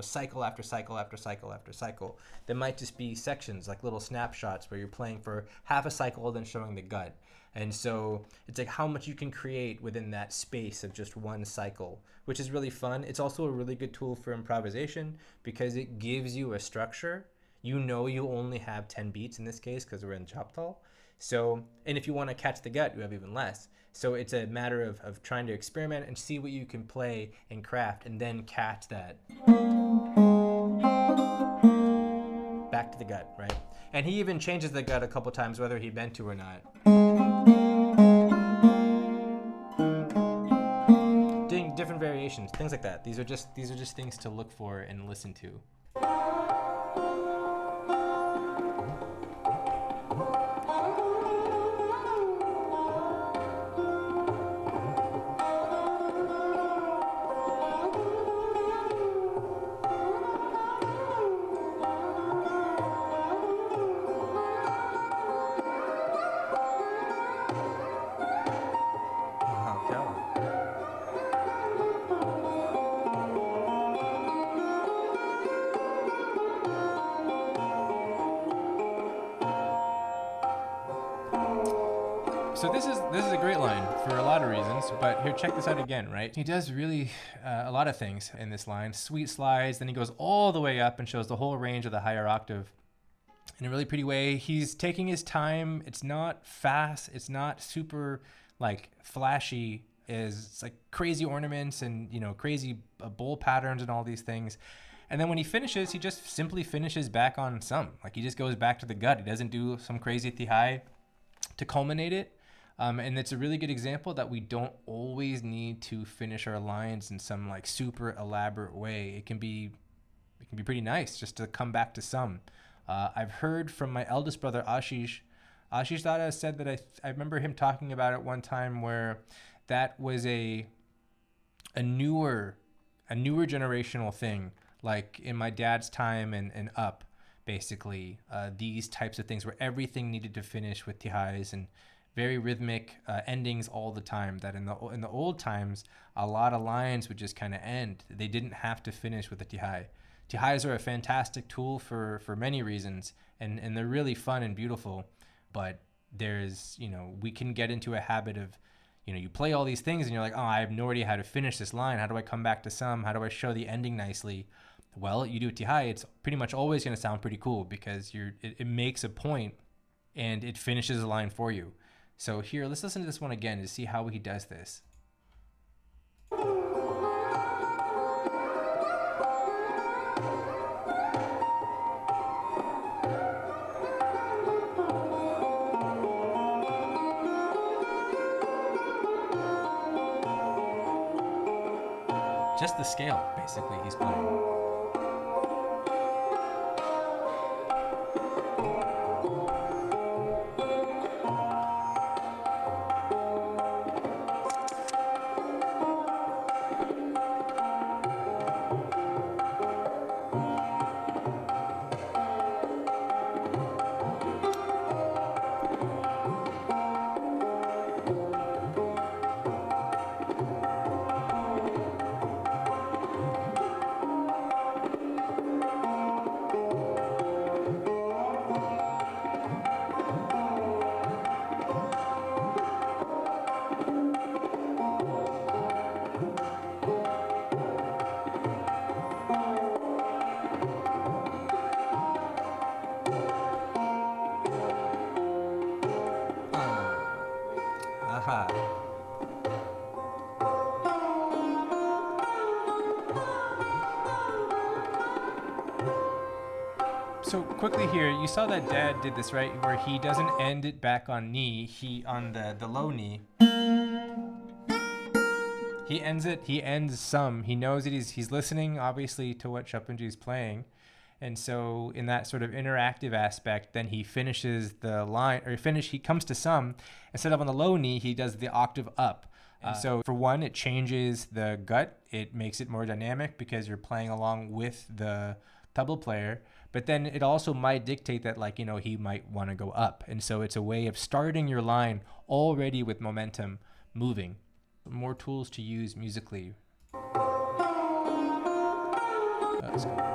cycle after cycle after cycle after cycle. There might just be sections, like little snapshots where you're playing for half a cycle, then showing the gut. And so it's like how much you can create within that space of just one cycle, which is really fun. It's also a really good tool for improvisation because it gives you a structure. You only have 10 beats in this case because we're in Chaptal. So, and if you want to catch the gut, you have even less. So it's a matter of trying to experiment and see what you can play and craft and then catch that back to the gut, right? And he even changes the gut a couple times, whether he meant to or not. Doing different variations, things like that. These are just things to look for and listen to. So this is a great line for a lot of reasons, but here, check this out again, right? He does really a lot of things in this line. Sweet slides, then he goes all the way up and shows the whole range of the higher octave in a really pretty way. He's taking his time. It's not fast. It's not super like flashy. It's like crazy ornaments and, you know, crazy bowl patterns and all these things. And then when he finishes, he just simply finishes back on some. Like he just goes back to the gut. He doesn't do some crazy Tihai to culminate it. And it's a really good example that we don't always need to finish our lines in some like super elaborate way. It can be pretty nice just to come back to some. I've heard from my eldest brother Ashish Dada said that I remember him talking about it one time where that was a newer generational thing, like in my dad's time and up, basically these types of things where everything needed to finish with Tihais and very rhythmic endings all the time. That in the old times, a lot of lines would just kind of end. They didn't have to finish with a Tihai. Tihais are a fantastic tool for many reasons, and they're really fun and beautiful. But there's, you know, we can get into a habit of, you know, you play all these things and you're like, oh, I have no idea how to finish this line. How do I come back to some? How do I show the ending nicely? Well, you do a Tihai, it's pretty much always going to sound pretty cool because it makes a point and it finishes the line for you. So here, let's listen to this one again to see how he does this. Just the scale, basically, he's playing. So quickly here, you saw that Dad did this, right? Where he doesn't end it back on knee, he on the low knee. He ends some. He knows that he's listening, obviously, to what Chopinji's playing. And so in that sort of interactive aspect, then he finishes the line, or he comes to some. Instead of on the low knee, he does the octave up. And so for one, it changes the gut. It makes it more dynamic because you're playing along with the tabla player. But then it also might dictate that, like, you know, he might want to go up. And so it's a way of starting your line already with momentum moving. More tools to use musically. Let's go.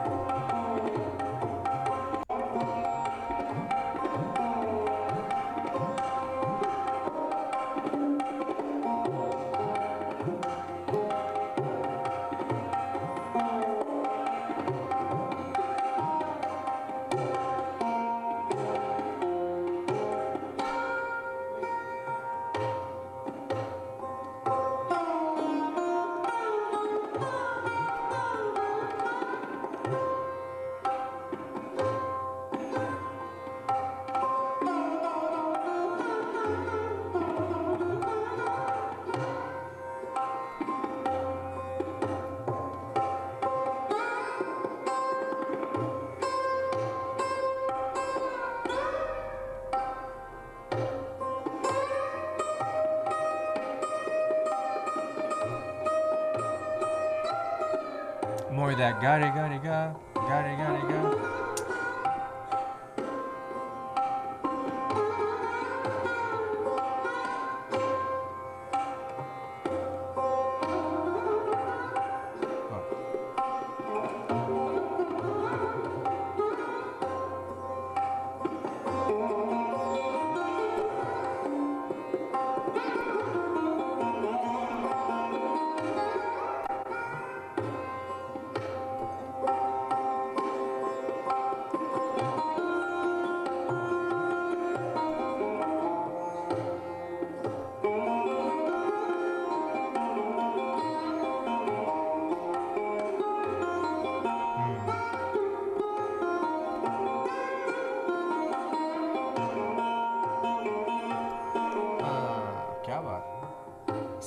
More of that ga ga ga ga ga ga.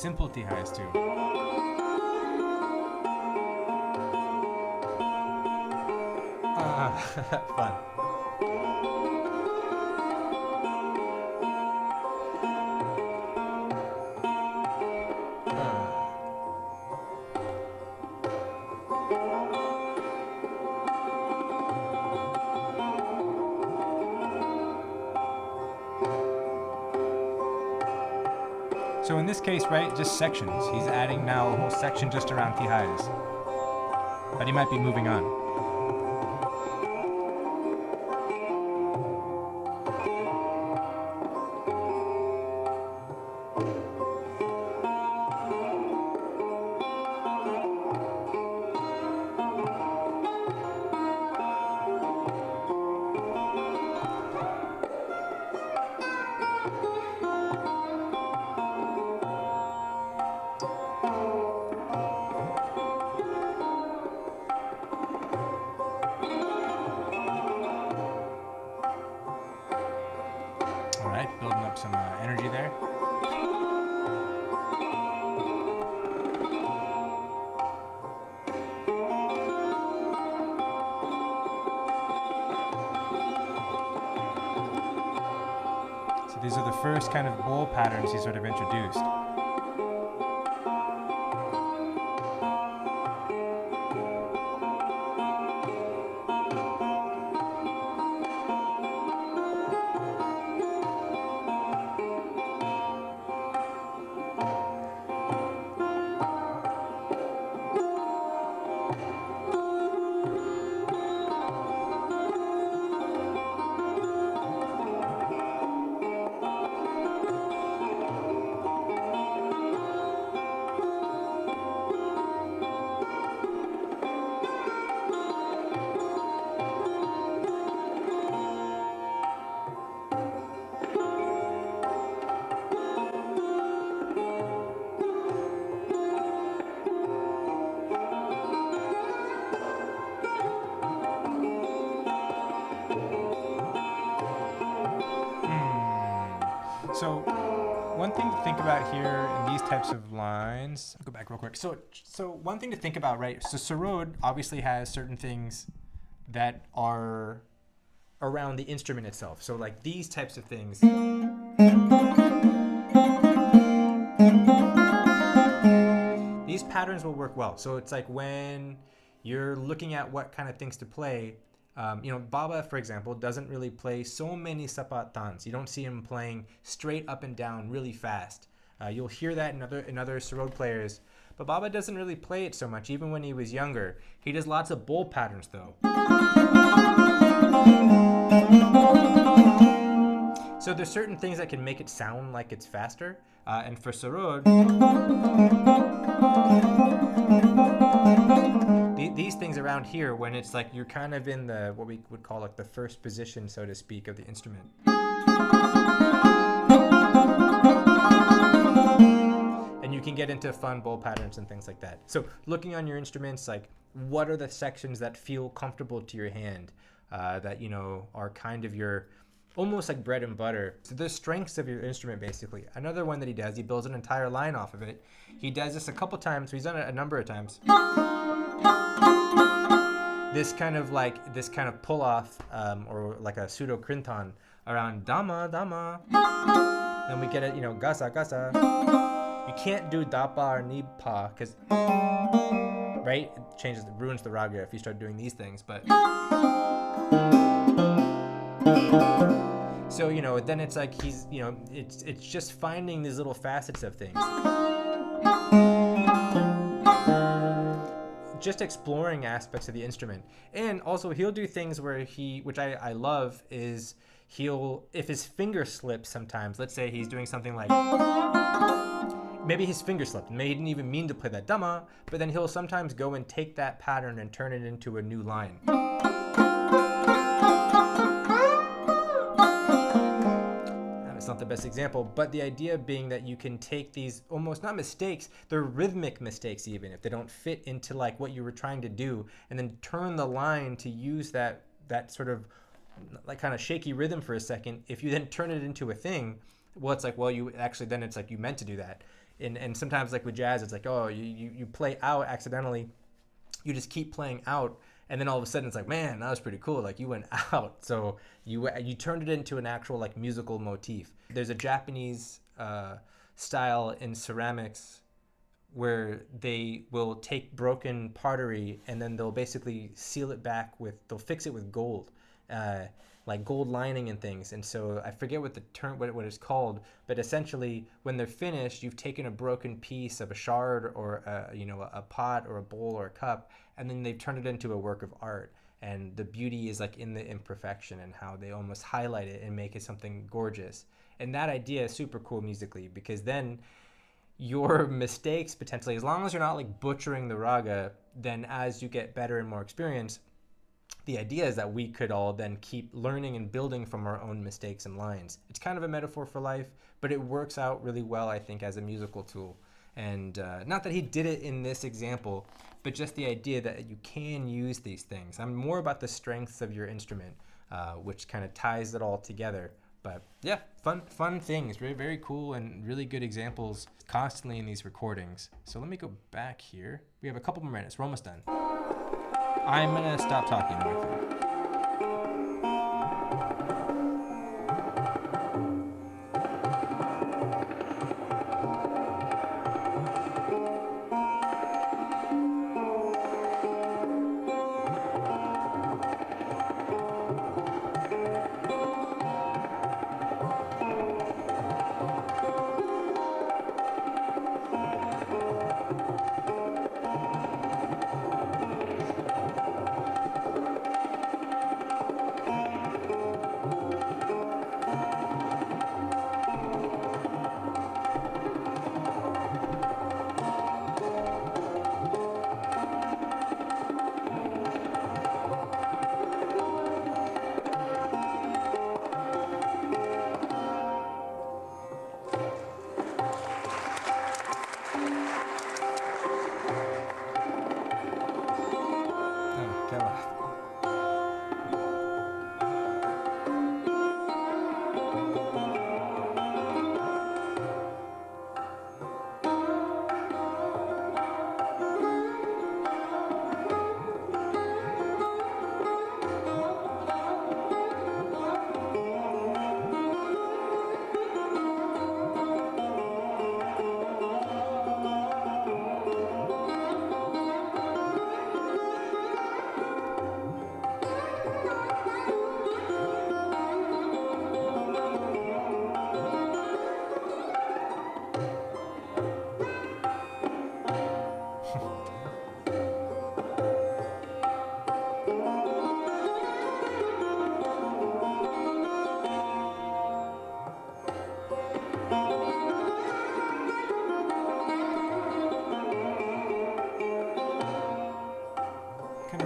simple Tihais too. Fun. So in this case, right, just sections. He's adding now a whole section just around Tihais. But he might be moving on. Building up some energy there. So these are the first kind of bowl patterns he sort of introduced. So one thing to think about here in these types of lines, I'll go back real quick. So one thing to think about, right? So Sarod obviously has certain things that are around the instrument itself. So like these types of things. These patterns will work well. So it's like when you're looking at what kind of things to play, Baba, for example, doesn't really play so many sapatans. You don't see him playing straight up and down really fast. You'll hear that in other Sarod players, but Baba doesn't really play it so much, even when he was younger. He does lots of bowl patterns, though. So there's certain things that can make it sound like it's faster, and for Sarod, these things around here, when it's like you're kind of in the what we would call like the first position, so to speak, of the instrument, and you can get into fun bowl patterns and things like that. So looking on your instruments, like what are the sections that feel comfortable to your hand, that are kind of your almost like bread and butter. So the strengths of your instrument, basically. Another one that he does, he builds an entire line off of it. He does this a couple times. He's done it a number of times. This kind of pull off, or like a pseudo krintan around dama dama. Then we get it, gasa gasa. You can't do dapa or nipa because, right? It ruins the raga if you start doing these things. But so then it's like he's it's just finding these little facets of things. Just exploring aspects of the instrument. And also he'll do things where which I love, is if his finger slips sometimes, let's say he's doing something like, maybe his finger slipped, maybe he didn't even mean to play that dama, but then he'll sometimes go and take that pattern and turn it into a new line. It's not the best example, but the idea being that you can take these almost not mistakes, they're rhythmic mistakes, even if they don't fit into like what you were trying to do, and then turn the line to use that sort of like kind of shaky rhythm for a second. If you then turn it into a thing, well, it's like, well, you actually, then it's like you meant to do that. And sometimes like with jazz, it's like, oh, you play out accidentally, you just keep playing out, and then all of a sudden it's like, man, that was pretty cool, like you went out. So you turned it into an actual like musical motif. There's a Japanese style in ceramics where they will take broken pottery and then they'll basically seal it back with, they'll fix it with gold, uh, like gold lining and things. And so I forget what the term, what it's called, but essentially when they're finished, you've taken a broken piece of a shard or a pot or a bowl or a cup, and then they've turned it into a work of art. And the beauty is like in the imperfection and how they almost highlight it and make it something gorgeous. And that idea is super cool musically, because then your mistakes potentially, as long as you're not like butchering the raga, then as you get better and more experience, the idea is that we could all then keep learning and building from our own mistakes and lines. It's kind of a metaphor for life, but it works out really well, I think, as a musical tool. And not that he did it in this example, but just the idea that you can use these things. I'm more about the strengths of your instrument, which kind of ties it all together. But yeah, fun things, very, very cool and really good examples constantly in these recordings. So let me go back here. We have a couple more minutes. We're almost done. I'm going to stop talking now, I think.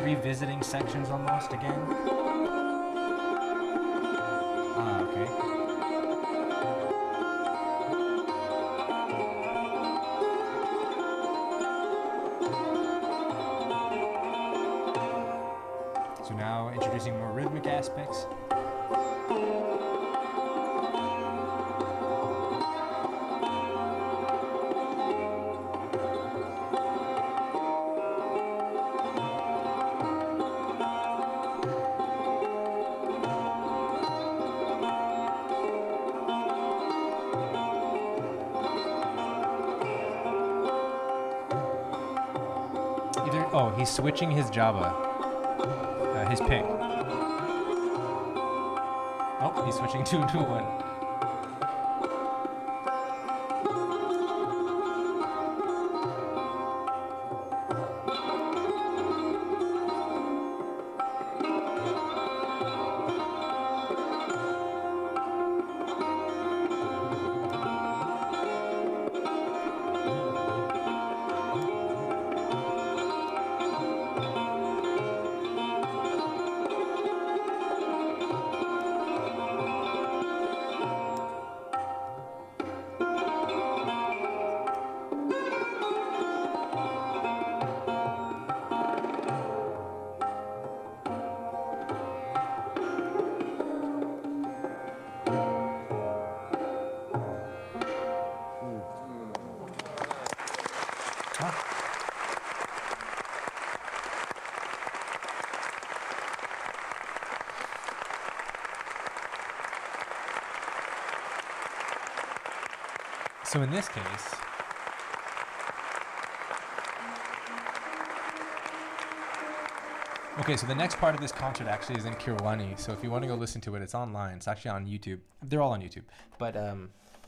Revisiting sections almost again. Okay. So now introducing more rhythmic aspects. Oh, he's switching his Java, his pick. Oh, he's switching to one. So in this case, okay, so the next part of this concert actually is in Kirwani. So if you want to go listen to it, it's online. It's actually on YouTube. They're all on YouTube. But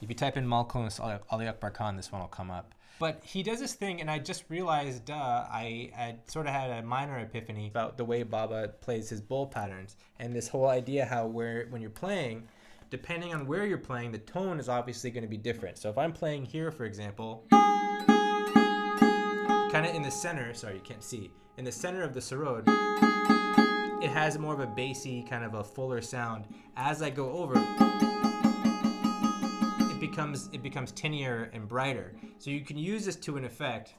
if you type in Malkauns Ali Akbar Khan, this one will come up. But he does this thing, and I just realized, I sort of had a minor epiphany about the way Baba plays his bowl patterns. And this whole idea how when you're playing, depending on where you're playing, the tone is obviously going to be different. So if I'm playing here, for example, kind of in the center, sorry, you can't see, in the center of the Sarod, it has more of a bassy, kind of a fuller sound. As I go over, it becomes tinier and brighter. So you can use this to an effect.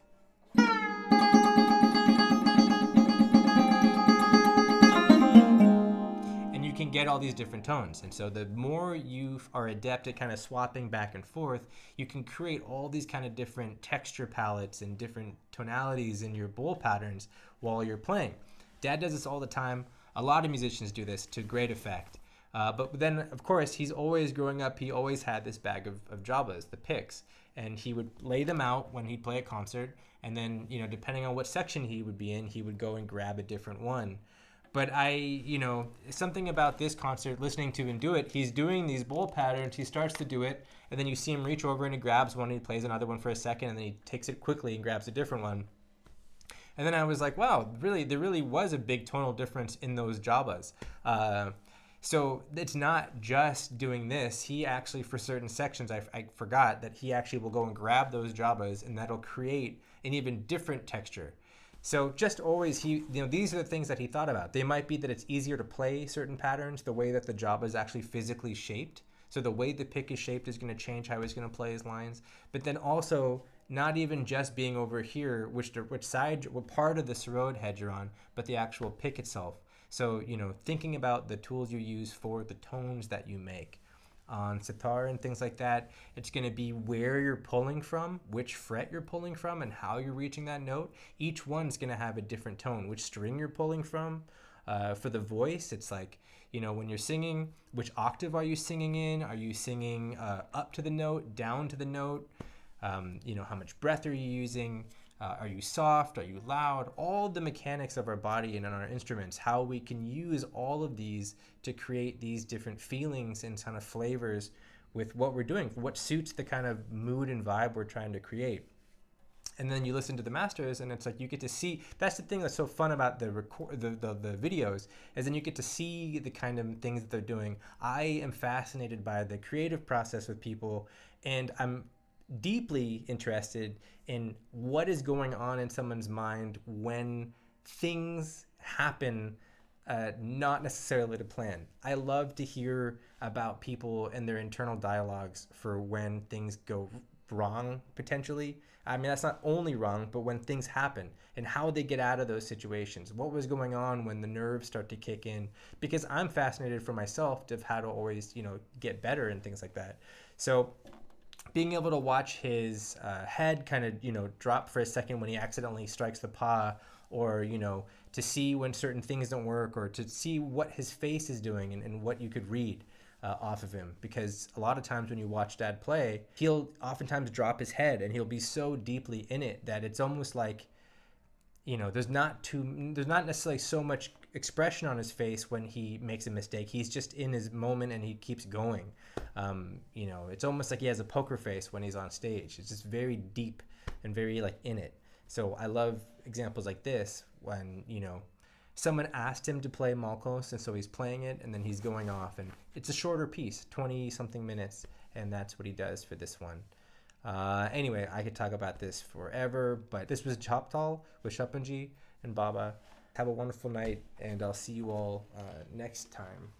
And you can get all these different tones. And so the more you are adept at kind of swapping back and forth, you can create all these kind of different texture palettes and different tonalities in your bowl patterns while you're playing. Dad does this all the time. A lot of musicians do this to great effect. But then, of course, he's always growing up, he always had this bag of jabas, the picks. And he would lay them out when he'd play a concert. And then, depending on what section he would be in, he would go and grab a different one. But something about this concert, listening to him do it, he's doing these bowl patterns, he starts to do it, and then you see him reach over and he grabs one, and he plays another one for a second, and then he takes it quickly and grabs a different one. And then I was like, wow, there really was a big tonal difference in those jabas. So it's not just doing this. He actually, for certain sections, I forgot that he actually will go and grab those jabas, and that'll create an even different texture. So just always, these are the things that he thought about. They might be that it's easier to play certain patterns, the way that the jabba is actually physically shaped. So the way the pick is shaped is going to change how he's going to play his lines. But then also, not even just being over here, what part of the Sarod head you're on, but the actual pick itself. So, thinking about the tools you use for the tones that you make. On sitar and things like that, it's going to be where you're pulling from, which fret you're pulling from, and how you're reaching that note. Each one's going to have a different tone, which string you're pulling from. For the voice, it's like, when you're singing, which octave are you singing in? Are you singing up to the note, down to the note? How much breath are you using? Are you soft? Are you loud? All the mechanics of our body and on our instruments, how we can use all of these to create these different feelings and kind of flavors with what we're doing, what suits the kind of mood and vibe we're trying to create. And then you listen to the masters, and it's like you get to see. That's the thing that's so fun about the videos, is then you get to see the kind of things that they're doing. I am fascinated by the creative process with people, and I'm deeply interested in what is going on in someone's mind when things happen not necessarily to plan. I love to hear about people and their internal dialogues for when things go wrong, potentially. I mean, that's not only wrong, but when things happen and how they get out of those situations. What was going on when the nerves start to kick in? Because I'm fascinated for myself of how to always, get better and things like that. So being able to watch his head kind of, drop for a second when he accidentally strikes the paw, or, to see when certain things don't work, or to see what his face is doing and what you could read off of him. Because a lot of times when you watch Dad play, he'll oftentimes drop his head and he'll be so deeply in it that it's almost like, there's not necessarily so much expression on his face when he makes a mistake. He's just in his moment and he keeps going. It's almost like he has a poker face when he's on stage. It's just very deep and very in it. So I love examples like this when, someone asked him to play Malkosh, and so he's playing it, and then he's going off, and it's a shorter piece, 20 something minutes, and that's what he does for this one. Anyway, I could talk about this forever, but this was Choptal with Shapanji and Baba. Have a wonderful night, and I'll see you all next time.